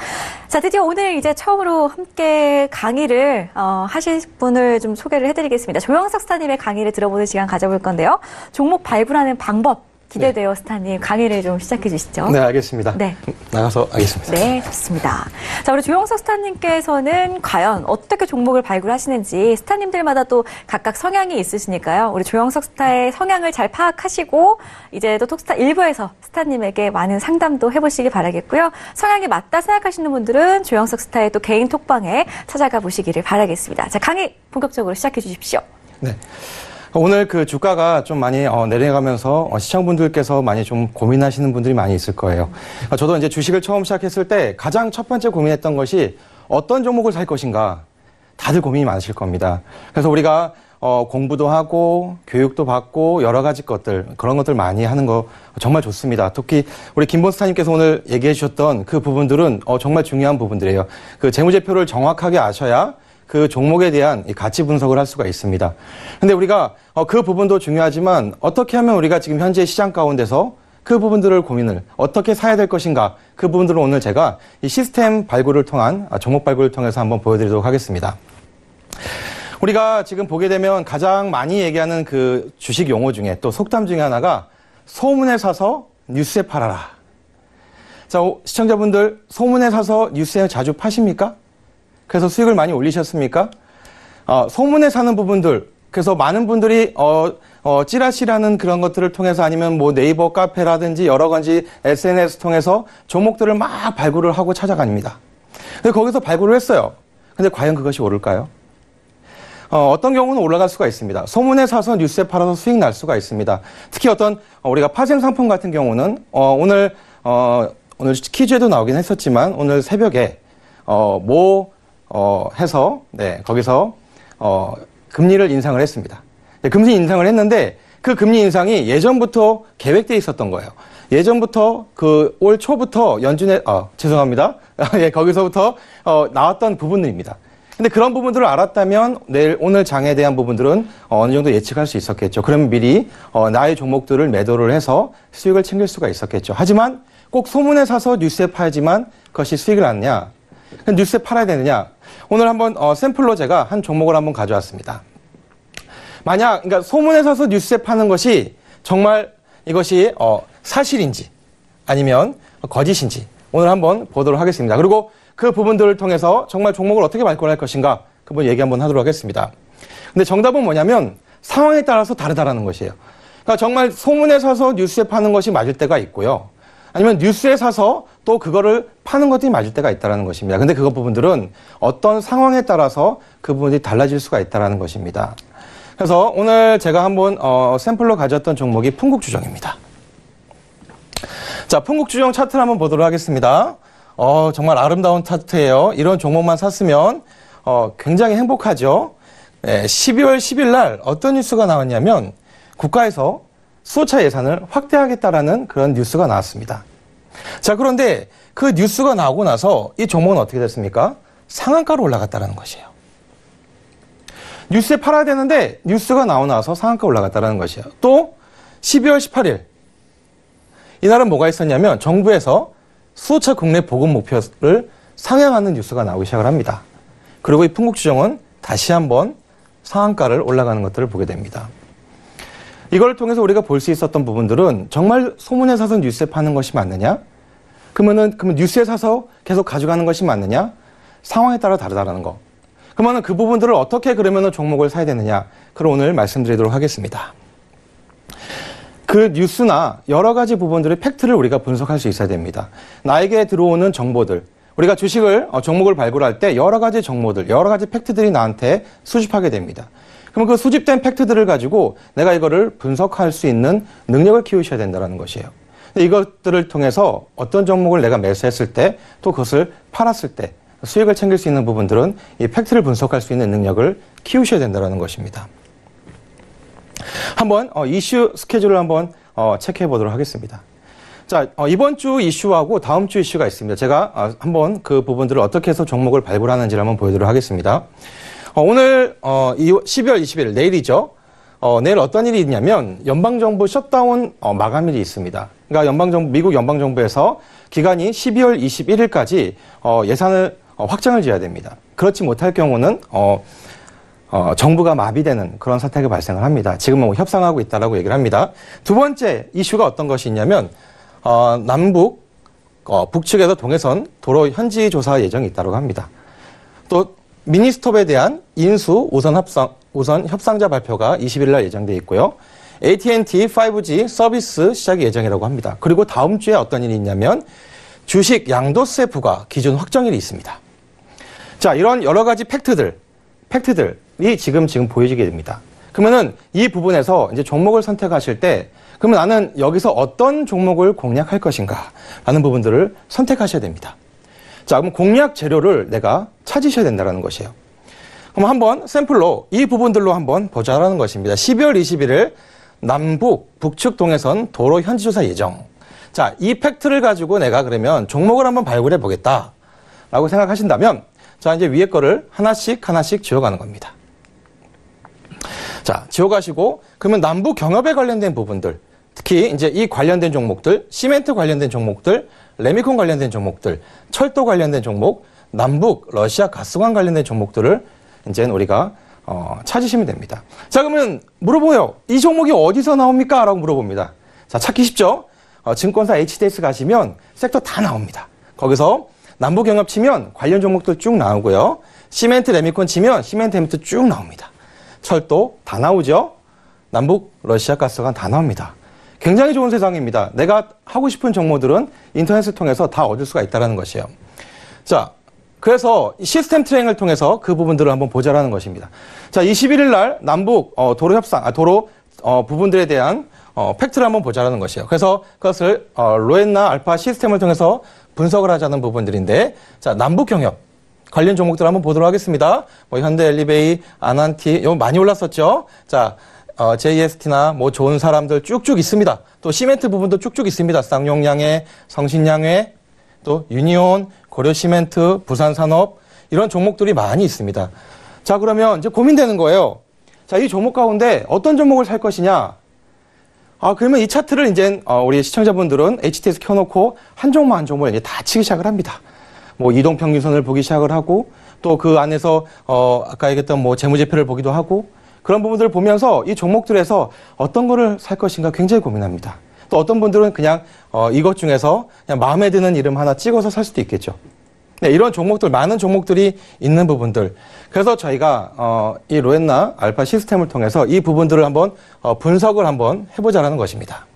자, 드디어 오늘 이제 처음으로 함께 강의를 하실 분을 좀 소개를 해드리겠습니다. 조영석 스타님의 강의를 들어보는 시간 가져볼 건데요. 종목 발굴하는 방법 기대돼요. 네. 스타님, 강의를 좀 시작해 주시죠. 네, 알겠습니다. 네. 나가서 하겠습니다. 네, 좋습니다. 자, 우리 조영석 스타님께서는 과연 어떻게 종목을 발굴하시는지 스타님들마다 또 각각 성향이 있으시니까요. 우리 조영석 스타의 성향을 잘 파악하시고 이제 또 톡스타 1부에서 스타님에게 많은 상담도 해보시기 바라겠고요. 성향이 맞다 생각하시는 분들은 조영석 스타의 또 개인 톡방에 찾아가 보시기를 바라겠습니다. 자, 강의 본격적으로 시작해 주십시오. 네. 오늘 그 주가가 좀 많이 내려가면서 시청분들께서 많이 좀 고민하시는 분들이 많이 있을 거예요. 저도 이제 주식을 처음 시작했을 때 가장 첫 번째 고민했던 것이 어떤 종목을 살 것인가. 다들 고민이 많으실 겁니다. 그래서 우리가 공부도 하고 교육도 받고 여러 가지 것들, 그런 것들 많이 하는 거 정말 좋습니다. 특히 우리 김본스타님께서 오늘 얘기해 주셨던 그 부분들은 정말 중요한 부분들이에요. 그 재무제표를 정확하게 아셔야 그 종목에 대한 가치 분석을 할 수가 있습니다. 근데 우리가 그 부분도 중요하지만 어떻게 하면 우리가 지금 현재 시장 가운데서 그 부분들을 고민을 어떻게 사야 될 것인가, 그 부분들을 오늘 제가 이 시스템 발굴을 통한 종목 발굴을 통해서 한번 보여드리도록 하겠습니다. 우리가 지금 보게 되면 가장 많이 얘기하는 그 주식 용어 중에 또 속담 중에 하나가 소문에 사서 뉴스에 팔아라. 자, 시청자분들 소문에 사서 뉴스에 자주 파십니까? 그래서 수익을 많이 올리셨습니까? 소문에 사는 부분들, 그래서 많은 분들이 찌라시라는 그런 것들을 통해서 아니면 뭐 네이버 카페라든지 여러 가지 SNS 통해서 종목들을 막 발굴을 하고 찾아갑니다. 근데 거기서 발굴을 했어요. 근데 과연 그것이 오를까요? 어떤 경우는 올라갈 수가 있습니다. 소문에 사서 뉴스에 팔아서 수익 날 수가 있습니다. 특히 어떤 우리가 파생 상품 같은 경우는 오늘 퀴즈에도 나오긴 했었지만 오늘 새벽에 해서 거기서 금리를 인상을 했습니다. 금리 인상을 했는데 그 금리 인상이 예전부터 계획돼 있었던 거예요. 예전부터 그 올 초부터 연준에 죄송합니다. 예, 거기서부터 나왔던 부분들입니다. 근데 그런 부분들을 알았다면 오늘 장에 대한 부분들은 어느 정도 예측할 수 있었겠죠. 그러면 미리 나의 종목들을 매도를 해서 수익을 챙길 수가 있었겠죠. 하지만 꼭 소문에 사서 뉴스에 팔지만 그것이 수익을 낳느냐? 뉴스에 팔아야 되느냐? 오늘 한번 샘플로 제가 한 종목을 한번 가져왔습니다. 만약 그러니까 소문에 사서 뉴스에 파는 것이 정말 이것이 사실인지 아니면 거짓인지 오늘 한번 보도록 하겠습니다. 그리고 그 부분들을 통해서 정말 종목을 어떻게 발굴할 것인가 그 부분 얘기 한번 하도록 하겠습니다. 근데 정답은 뭐냐면 상황에 따라서 다르다라는 것이에요. 그러니까 정말 소문에 사서 뉴스에 파는 것이 맞을 때가 있고요. 아니면 뉴스에 사서 또 그거를 파는 것들이 맞을 때가 있다는 것입니다. 근데 그 부분들은 어떤 상황에 따라서 그 부분이 달라질 수가 있다는 것입니다. 그래서 오늘 제가 한번 샘플로 가져왔던 종목이 풍국주정입니다. 자, 풍국주정 차트를 한번 보도록 하겠습니다. 정말 아름다운 차트예요. 이런 종목만 샀으면 굉장히 행복하죠. 12월 10일 날 어떤 뉴스가 나왔냐면 국가에서 수소차 예산을 확대하겠다라는 그런 뉴스가 나왔습니다. 자, 그런데 그 뉴스가 나오고 나서 이 종목은 어떻게 됐습니까? 상한가로 올라갔다는 것이에요. 뉴스에 팔아야 되는데 뉴스가 나오고 나서 상한가 올라갔다는 것이에요. 또 12월 18일 이날은 뭐가 있었냐면 정부에서 수소차 국내 보급 목표를 상향하는 뉴스가 나오기 시작을 합니다. 그리고 이 풍국주정은 다시 한번 상한가를 올라가는 것들을 보게 됩니다. 이걸 통해서 우리가 볼 수 있었던 부분들은 정말 소문에 사서 뉴스에 파는 것이 맞느냐? 그러면 뉴스에 사서 계속 가져가는 것이 맞느냐? 상황에 따라 다르다는 거. 그러면 그 부분들을 어떻게 그러면 종목을 사야 되느냐? 그걸 오늘 말씀드리도록 하겠습니다. 그 뉴스나 여러 가지 부분들의 팩트를 우리가 분석할 수 있어야 됩니다. 나에게 들어오는 정보들, 우리가 주식을, 종목을 발굴할 때 여러 가지 정보들, 여러 가지 팩트들이 나한테 수집하게 됩니다. 그럼 그 수집된 팩트들을 가지고 내가 이거를 분석할 수 있는 능력을 키우셔야 된다는 것이에요. 이것들을 통해서 어떤 종목을 내가 매수했을 때 또 그것을 팔았을 때 수익을 챙길 수 있는 부분들은 이 팩트를 분석할 수 있는 능력을 키우셔야 된다는 것입니다. 한번 이슈 스케줄을 한번 체크해 보도록 하겠습니다. 자, 이번 주 이슈하고 다음 주 이슈가 있습니다. 제가 한번 그 부분들을 어떻게 해서 종목을 발굴하는지를 한번 보여드리도록 하겠습니다. 오늘 12월 20일 내일이죠. 내일 어떤 일이 있냐면 연방정부 셧다운 마감일이 있습니다. 그러니까 미국 연방정부에서 기간이 12월 21일까지 예산을 확장을 지어야 됩니다. 그렇지 못할 경우는 정부가 마비되는 그런 사태가 발생을 합니다. 지금은 뭐 협상하고 있다라고 얘기를 합니다. 두 번째 이슈가 어떤 것이 있냐면 남북 북측에서 동해선 도로 현지 조사 예정이 있다고 합니다. 또 미니스톱에 대한 인수 우선 협상자 발표가 20일 날 예정되어 있고요. AT&T 5G 서비스 시작이 예정이라고 합니다. 그리고 다음 주에 어떤 일이 있냐면 주식 양도세 부과 기준 확정일이 있습니다. 자, 이런 여러 가지 팩트들이 지금 보여지게 됩니다. 그러면은 이 부분에서 이제 종목을 선택하실 때 그러면 나는 여기서 어떤 종목을 공략할 것인가 라는 부분들을 선택하셔야 됩니다. 자, 그럼 공략 재료를 내가 찾으셔야 된다는 것이에요. 그럼 한번 샘플로 이 부분들로 한번 보자라는 것입니다. 12월 21일 남북 북측 동해선 도로 현지조사 예정. 자, 이 팩트를 가지고 내가 그러면 종목을 한번 발굴해 보겠다라고 생각하신다면 자, 이제 위에 거를 하나씩 지워가는 겁니다. 자, 지워가시고 그러면 남북 경협에 관련된 부분들, 특히 이제 이 관련된 종목들, 시멘트 관련된 종목들, 레미콘 관련된 종목들, 철도 관련된 종목, 남북 러시아 가스관 관련된 종목들을 이제 우리가 찾으시면 됩니다. 자, 그러면 물어보요. 이 종목이 어디서 나옵니까? 라고 물어봅니다. 자, 찾기 쉽죠? 증권사 HDS 가시면 섹터 다 나옵니다. 거기서 남북 경협 치면 관련 종목들 쭉 나오고요. 시멘트 레미콘 치면 시멘트 레미콘 쭉 나옵니다. 철도 다 나오죠? 남북 러시아 가스관 다 나옵니다. 굉장히 좋은 세상입니다. 내가 하고 싶은 정보들은 인터넷을 통해서 다 얻을 수가 있다는 것이에요. 자, 그래서 시스템 트레이닝을 통해서 그 부분들을 한번 보자라는 것입니다. 자, 21일 날 남북 도로 협상, 도로 부분들에 대한 팩트를 한번 보자라는 것이에요. 그래서 그것을 로엔나 알파 시스템을 통해서 분석을 하자는 부분들인데, 자, 남북 경협 관련 종목들 한번 보도록 하겠습니다. 뭐 현대 엘리베이, 아난티, 이거 많이 올랐었죠. 자, JST나 뭐 좋은 사람들 쭉쭉 있습니다. 또 시멘트 부분도 쭉쭉 있습니다. 쌍용양해, 성신양해, 또 유니온, 고려시멘트, 부산산업 이런 종목들이 많이 있습니다. 자, 그러면 이제 고민되는 거예요. 자, 이 종목 가운데 어떤 종목을 살 것이냐? 그러면 이 차트를 이제 우리 시청자분들은 HTS 켜놓고 한 종목 한 종목을 이제 다 치기 시작을 합니다. 뭐 이동평균선을 보기 시작을 하고 또 그 안에서 아까 얘기했던 뭐 재무제표를 보기도 하고 그런 부분들을 보면서 이 종목들에서 어떤 거를 살 것인가 굉장히 고민합니다. 또 어떤 분들은 그냥 이것 중에서 그냥 마음에 드는 이름 하나 찍어서 살 수도 있겠죠. 네, 이런 종목들, 많은 종목들이 있는 부분들. 그래서 저희가 이 로엔나 알파 시스템을 통해서 이 부분들을 한번 분석을 한번 해보자라는 것입니다.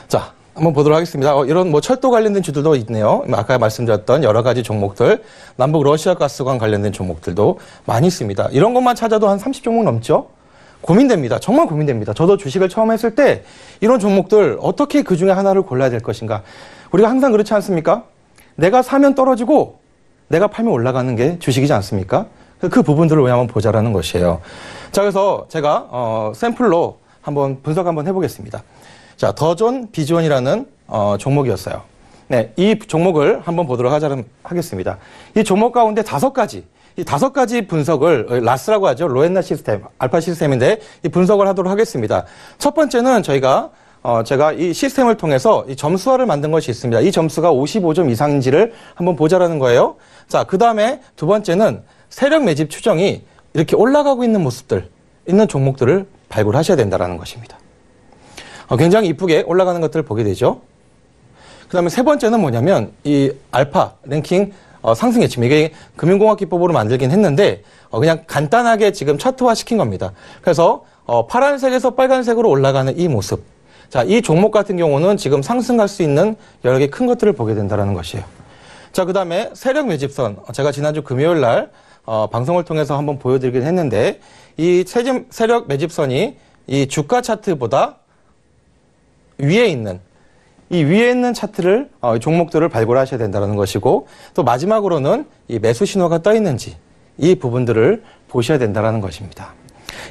자, 한번 보도록 하겠습니다. 이런 뭐 철도 관련된 주들도 있네요. 아까 말씀드렸던 여러 가지 종목들, 남북 러시아 가스관 관련된 종목들도 많이 있습니다. 이런 것만 찾아도 한 30종목 넘죠? 고민됩니다. 정말 고민됩니다. 저도 주식을 처음 했을 때 이런 종목들 어떻게 그 중에 하나를 골라야 될 것인가. 우리가 항상 그렇지 않습니까? 내가 사면 떨어지고 내가 팔면 올라가는 게 주식이지 않습니까? 그 부분들을 왜 한번 보자라는 것이에요. 자, 그래서 제가 샘플로 한번 분석 한번 해보겠습니다. 자, 더존 비존이라는 종목이었어요. 네, 이 종목을 한번 보도록 하겠습니다. 이 종목 가운데 이 5가지 분석을 라스라고 하죠. 로엔나 시스템, 알파 시스템인데 이 분석을 하도록 하겠습니다. 첫 번째는 제가 이 시스템을 통해서 이 점수화를 만든 것이 있습니다. 이 점수가 55점 이상인지를 한번 보자라는 거예요. 자, 그 다음에 두 번째는 세력 매집 추정이 이렇게 올라가고 있는 모습들, 있는 종목들을 발굴하셔야 된다는 것입니다. 굉장히 이쁘게 올라가는 것들을 보게 되죠. 그 다음에 세 번째는 뭐냐면 이 알파 랭킹 상승 예측. 이게 금융공학 기법으로 만들긴 했는데 그냥 간단하게 지금 차트화 시킨 겁니다. 그래서 파란색에서 빨간색으로 올라가는 이 모습. 자, 이 종목 같은 경우는 지금 상승할 수 있는 여러 개 큰 것들을 보게 된다는 것이에요. 자, 그 다음에 세력 매집선. 제가 지난주 금요일 날 방송을 통해서 한번 보여드리긴 했는데 이 세력 매집선이 이 주가 차트보다 위에 있는 차트를 종목들을 발굴하셔야 된다는 것이고 또 마지막으로는 이 매수 신호가 떠 있는지 이 부분들을 보셔야 된다는 것입니다.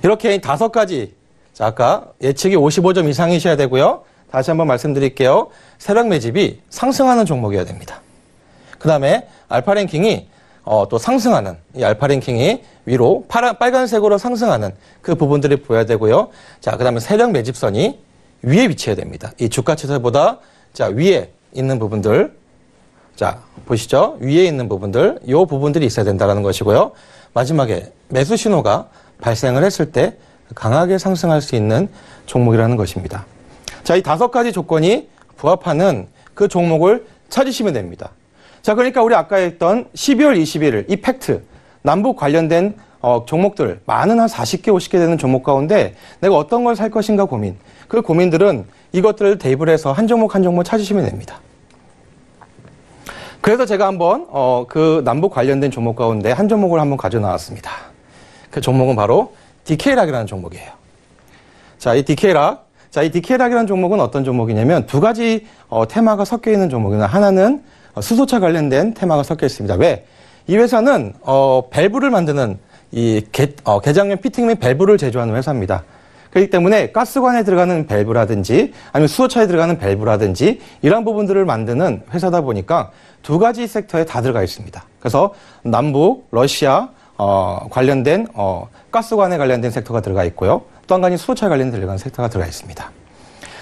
이렇게 5가지. 자, 아까 예측이 55점 이상이셔야 되고요. 다시 한번 말씀드릴게요. 세력 매집이 상승하는 종목이어야 됩니다. 그 다음에 알파 랭킹이 또 상승하는 이 알파 랭킹이 위로 빨간색으로 상승하는 그 부분들이 보여야 되고요. 자, 그 다음에 세력 매집선이 위에 위치해야 됩니다. 이 주가 차트보다 자, 위에 있는 부분들. 자, 보시죠. 위에 있는 부분들. 이 부분들이 있어야 된다는 것이고요. 마지막에 매수 신호가 발생을 했을 때 강하게 상승할 수 있는 종목이라는 것입니다. 자, 이 5가지 조건이 부합하는 그 종목을 찾으시면 됩니다. 자, 그러니까 우리 아까 했던 12월 21일 이 팩트, 남북 관련된 종목들, 많은 한 40개, 50개 되는 종목 가운데 내가 어떤 걸 살 것인가 고민. 그 고민들은 이것들을 대입을 해서 한 종목 한 종목 찾으시면 됩니다. 그래서 제가 한번 그 남북 관련된 종목 가운데 한 종목을 한번 가져 나왔습니다. 그 종목은 바로 디케이락이라는 종목이에요. 자, 이 디케이락이라는 종목은 어떤 종목이냐면 2가지 테마가 섞여 있는 종목입니다. 하나는 수소차 관련된 테마가 섞여 있습니다. 왜? 이 회사는 밸브를 만드는 이 개장용 피팅 및 밸브를 제조하는 회사입니다. 그렇기 때문에 가스관에 들어가는 밸브라든지 아니면 수소차에 들어가는 밸브라든지 이런 부분들을 만드는 회사다 보니까 2가지 섹터에 다 들어가 있습니다. 그래서 남북, 러시아 관련된 가스관에 관련된 섹터가 들어가 있고요. 또 한 가지 수소차에 관련된 들어간 섹터가 들어가 있습니다.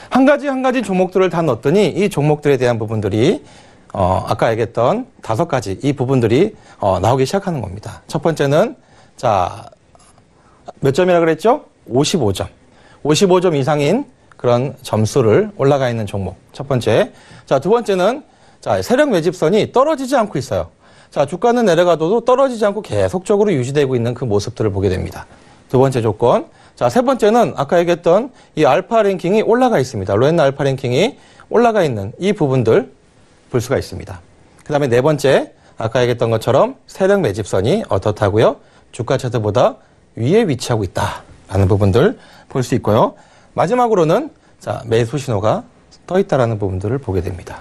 한 가지 종목들을 다 넣었더니 이 종목들에 대한 부분들이 아까 얘기했던 5가지 이 부분들이 나오기 시작하는 겁니다. 첫 번째는 자, 몇 점이라 그랬죠? 55점. 55점 이상인 그런 점수를 올라가 있는 종목. 첫 번째. 자, 두 번째는 자, 세력 매집선이 떨어지지 않고 있어요. 자, 주가는 내려가도 떨어지지 않고 계속적으로 유지되고 있는 그 모습들을 보게 됩니다. 두 번째 조건. 자, 세 번째는 아까 얘기했던 이 알파 랭킹이 올라가 있습니다. 로엔나 알파 랭킹이 올라가 있는 이 부분들 볼 수가 있습니다. 그 다음에 네 번째, 아까 얘기했던 것처럼 세력 매집선이 어떻다고요? 주가 차트보다 위에 위치하고 있다라는 부분들 볼 수 있고요. 마지막으로는 자, 매수 신호가 떠 있다라는 부분들을 보게 됩니다.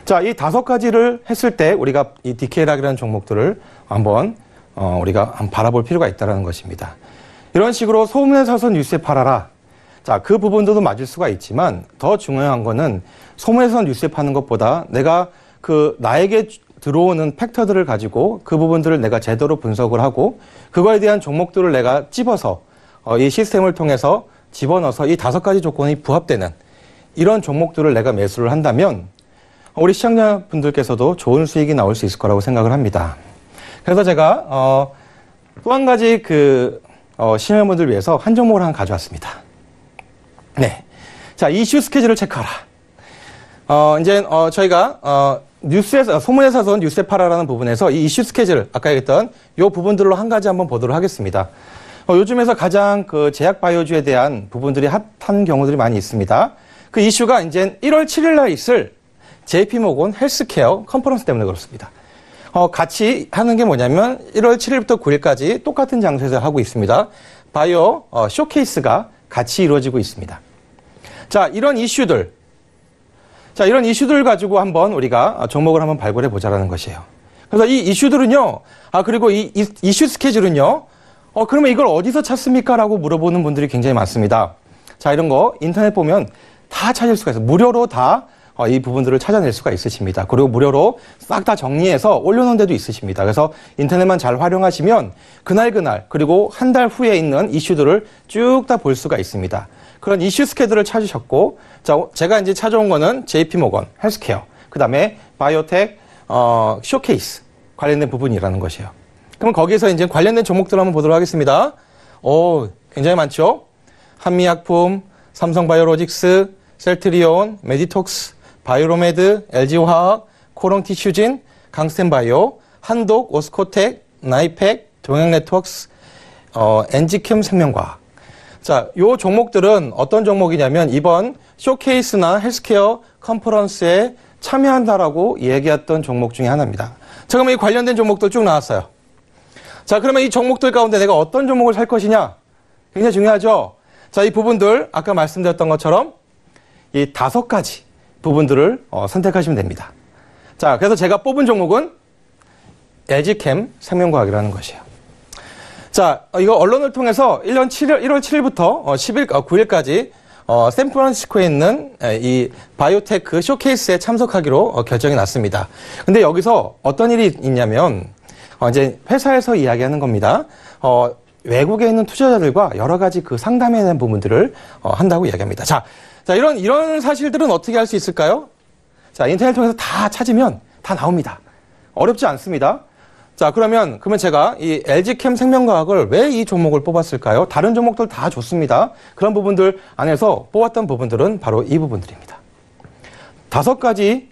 자, 이 5가지를 했을 때 우리가 이 디케이락이라는 종목들을 한번 우리가 한번 바라볼 필요가 있다는 것입니다. 이런 식으로 소문에 사서 뉴스에 팔아라. 자, 그 부분도 맞을 수가 있지만 더 중요한 거는 소문에서 뉴스에 파는 것보다 내가 나에게 들어오는 팩터들을 가지고 그 부분들을 내가 제대로 분석을 하고 그거에 대한 종목들을 내가 찝어서 이 시스템을 통해서 집어넣어서 이 5가지 조건이 부합되는 이런 종목들을 내가 매수를 한다면 우리 시청자분들께서도 좋은 수익이 나올 수 있을 거라고 생각을 합니다. 그래서 제가 또 한 가지 시청자분들 위해서 한 종목을 하나 가져왔습니다. 네, 자, 이슈 스케줄을 체크하라. 이제 저희가 뉴스에서 소문에서 뉴스에 팔아라는 부분에서 이 이슈 스케줄 아까 얘기했던 이 부분들로 한 가지 한번 보도록 하겠습니다. 요즘에서 가장 제약 바이오주에 대한 부분들이 핫한 경우들이 많이 있습니다. 그 이슈가 이제 1월 7일 날 있을 JP모건 헬스케어 컨퍼런스 때문에 그렇습니다. 같이 하는 게 뭐냐면 1월 7일부터 9일까지 똑같은 장소에서 하고 있습니다. 바이오 쇼케이스가 같이 이루어지고 있습니다. 자, 이런 이슈들 가지고 한번 우리가 종목을 한번 발굴해 보자라는 것이에요. 그래서 이 이슈들은요, 그리고 이 이슈 스케줄은요, 그러면 이걸 어디서 찾습니까? 라고 물어보는 분들이 굉장히 많습니다. 자, 이런 거 인터넷 보면 다 찾을 수가 있어요. 무료로 다 이 부분들을 찾아낼 수가 있으십니다. 그리고 무료로 싹 다 정리해서 올려놓은 데도 있으십니다. 그래서 인터넷만 잘 활용하시면 그날 그리고 한 달 후에 있는 이슈들을 쭉 다 볼 수가 있습니다. 그런 이슈 스케줄을 찾으셨고, 자, 제가 이제 찾아온 거는 JP모건 헬스케어, 그 다음에 바이오텍 쇼케이스 관련된 부분이라는 것이에요. 그럼 거기에서 이제 관련된 종목들 한번 보도록 하겠습니다. 굉장히 많죠? 한미약품, 삼성바이오로직스, 셀트리온, 메디톡스, 바이오로메드, LG화학, 코롱티슈진, 강스텐바이오, 한독, 오스코텍, 나이팩, 동양네트워크스, 엔지캠 생명과학. 자, 요 종목들은 어떤 종목이냐면 이번 쇼케이스나 헬스케어 컨퍼런스에 참여한다라고 얘기했던 종목 중에 하나입니다. 자, 그러면 이 관련된 종목들 쭉 나왔어요. 자, 그러면 이 종목들 가운데 내가 어떤 종목을 살 것이냐? 굉장히 중요하죠? 자, 이 부분들 아까 말씀드렸던 것처럼 이 5가지 부분들을 선택하시면 됩니다. 자, 그래서 제가 뽑은 종목은 LG캠 생명과학이라는 것이에요. 자, 이거 언론을 통해서 1월 7일부터 9일까지 샌프란시스코에 있는 이 바이오테크 쇼케이스에 참석하기로 결정이 났습니다. 근데 여기서 어떤 일이 있냐면 이제 회사에서 이야기하는 겁니다. 외국에 있는 투자자들과 여러 가지 그 상담에 대한 부분들을 한다고 이야기합니다. 자, 이런 사실들은 어떻게 할 수 있을까요? 자, 인터넷 통해서 다 찾으면 다 나옵니다. 어렵지 않습니다. 자, 그러면 제가 이 LG캠 생명과학을 왜 이 종목을 뽑았을까요? 다른 종목들 다 좋습니다. 그런 부분들 안에서 뽑았던 부분들은 바로 이 부분들입니다. 5가지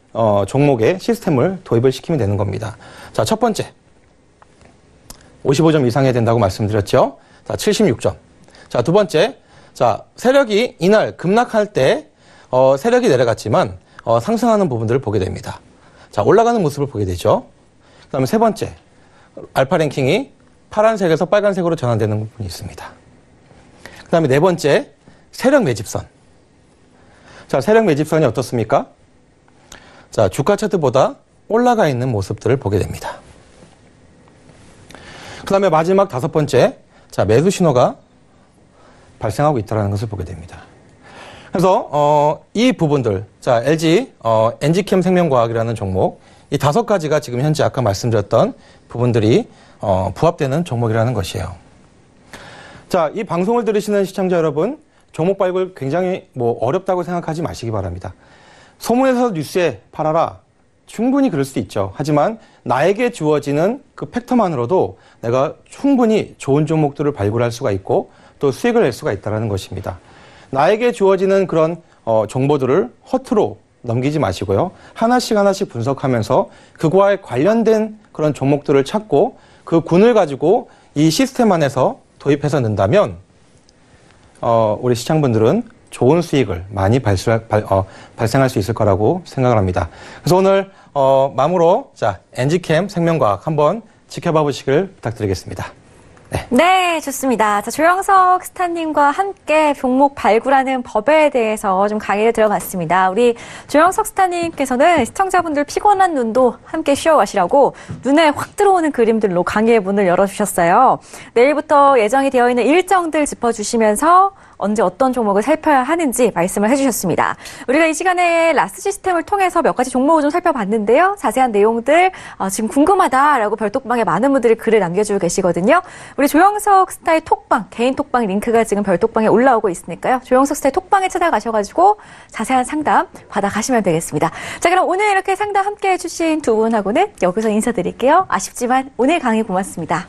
종목의 시스템을 도입을 시키면 되는 겁니다. 자, 첫 번째. 55점 이상 해야 된다고 말씀드렸죠. 자, 76점. 자, 두 번째. 자, 세력이 이날 급락할 때, 세력이 내려갔지만, 상승하는 부분들을 보게 됩니다. 자, 올라가는 모습을 보게 되죠. 그 다음에 세 번째. 알파 랭킹이 파란색에서 빨간색으로 전환되는 부분이 있습니다. 그 다음에 네 번째. 세력 매집선. 자, 세력 매집선이 어떻습니까? 자, 주가 차트보다 올라가 있는 모습들을 보게 됩니다. 그 다음에 마지막 5번째, 자, 매수 신호가 발생하고 있다는 것을 보게 됩니다. 그래서, 이 부분들, 자, 엔지캠 생명과학이라는 종목, 이 5가지가 지금 현재 아까 말씀드렸던 부분들이, 부합되는 종목이라는 것이에요. 자, 이 방송을 들으시는 시청자 여러분, 종목 발굴 굉장히 어렵다고 생각하지 마시기 바랍니다. 소문에서 뉴스에 팔아라. 충분히 그럴 수 있죠. 하지만 나에게 주어지는 그 팩터만으로도 내가 충분히 좋은 종목들을 발굴할 수가 있고 또 수익을 낼 수가 있다는 것입니다. 나에게 주어지는 그런 정보들을 허투루 넘기지 마시고요. 하나씩 분석하면서 그거와 관련된 그런 종목들을 찾고 그 군을 가지고 이 시스템 안에서 도입해서 넣는다면 우리 시청분들은 좋은 수익을 많이 발생할 수 있을 거라고 생각을 합니다. 그래서 오늘 마무로 자, 엔지캠 생명과학 한번 지켜봐 보시길 부탁드리겠습니다. 네, 좋습니다. 자, 조영석 스타님과 함께 종목 발굴하는 법에 대해서 좀 강의를 들어봤습니다. 우리 조영석 스타님께서는 시청자분들 피곤한 눈도 함께 쉬어가시라고 눈에 확 들어오는 그림들로 강의의 문을 열어주셨어요. 내일부터 예정이 되어 있는 일정들 짚어주시면서 언제 어떤 종목을 살펴야 하는지 말씀을 해주셨습니다. 우리가 이 시간에 라스 시스템을 통해서 몇 가지 종목을 좀 살펴봤는데요. 자세한 내용들 지금 궁금하다라고 별톡방에 많은 분들이 글을 남겨주고 계시거든요. 우리 조영석 스타의 톡방, 개인 톡방 링크가 지금 별톡방에 올라오고 있으니까요. 조영석 스타의 톡방에 찾아가셔가지고 자세한 상담 받아가시면 되겠습니다. 자, 그럼 오늘 이렇게 상담 함께 해주신 두 분하고는 여기서 인사드릴게요. 아쉽지만 오늘 강의 고맙습니다.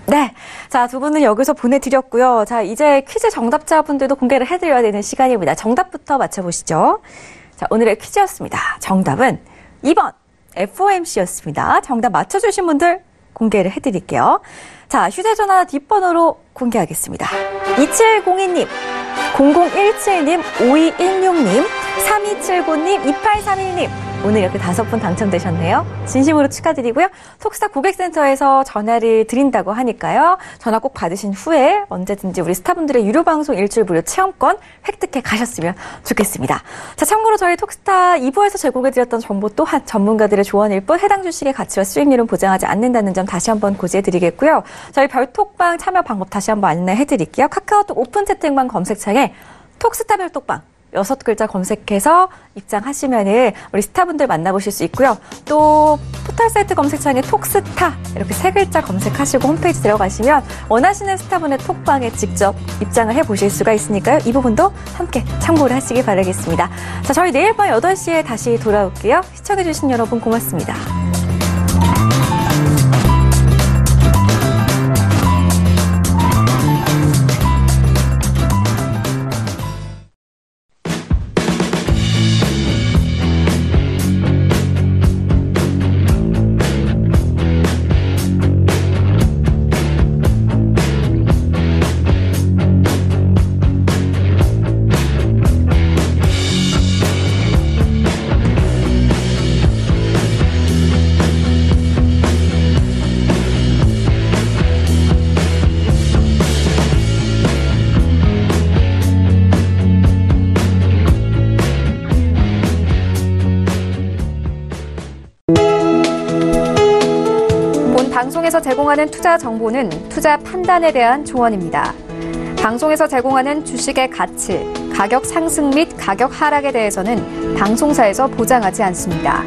네. 자, 두 분은 여기서 보내드렸고요. 자, 이제 퀴즈 정답자분들도 공개를 해드려야 되는 시간입니다. 정답부터 맞춰보시죠. 자, 오늘의 퀴즈였습니다. 정답은 2번 FOMC였습니다. 정답 맞춰주신 분들 공개를 해드릴게요. 자, 휴대전화 뒷번호로 공개하겠습니다. 2702님, 0017님, 5216님, 3279님, 2831님. 오늘 이렇게 5분 당첨되셨네요. 진심으로 축하드리고요. 톡스타 고객센터에서 전화를 드린다고 하니까요. 전화 꼭 받으신 후에 언제든지 우리 스타분들의 유료 방송 일주일 무료 체험권 획득해 가셨으면 좋겠습니다. 자, 참고로 저희 톡스타 2부에서 제공해드렸던 정보 또한 전문가들의 조언일 뿐 해당 주식의 가치와 수익률은 보장하지 않는다는 점 다시 한번 고지해드리겠고요. 저희 별톡방 참여 방법 다시 한번 안내해드릴게요. 카카오톡 오픈 채팅방 검색창에 톡스타 별톡방 6글자 검색해서 입장하시면은 우리 스타분들 만나보실 수 있고요. 또 포털 사이트 검색창에 톡스타 이렇게 3글자 검색하시고 홈페이지 들어가시면 원하시는 스타분의 톡방에 직접 입장을 해보실 수가 있으니까요. 이 부분도 함께 참고를 하시기 바라겠습니다. 자, 저희 내일 밤 8시에 다시 돌아올게요. 시청해주신 여러분 고맙습니다. 방송에서 제공하는 투자 정보는 투자 판단에 대한 조언입니다. 방송에서 제공하는 주식의 가치, 가격 상승 및 가격 하락에 대해서는 방송사에서 보장하지 않습니다.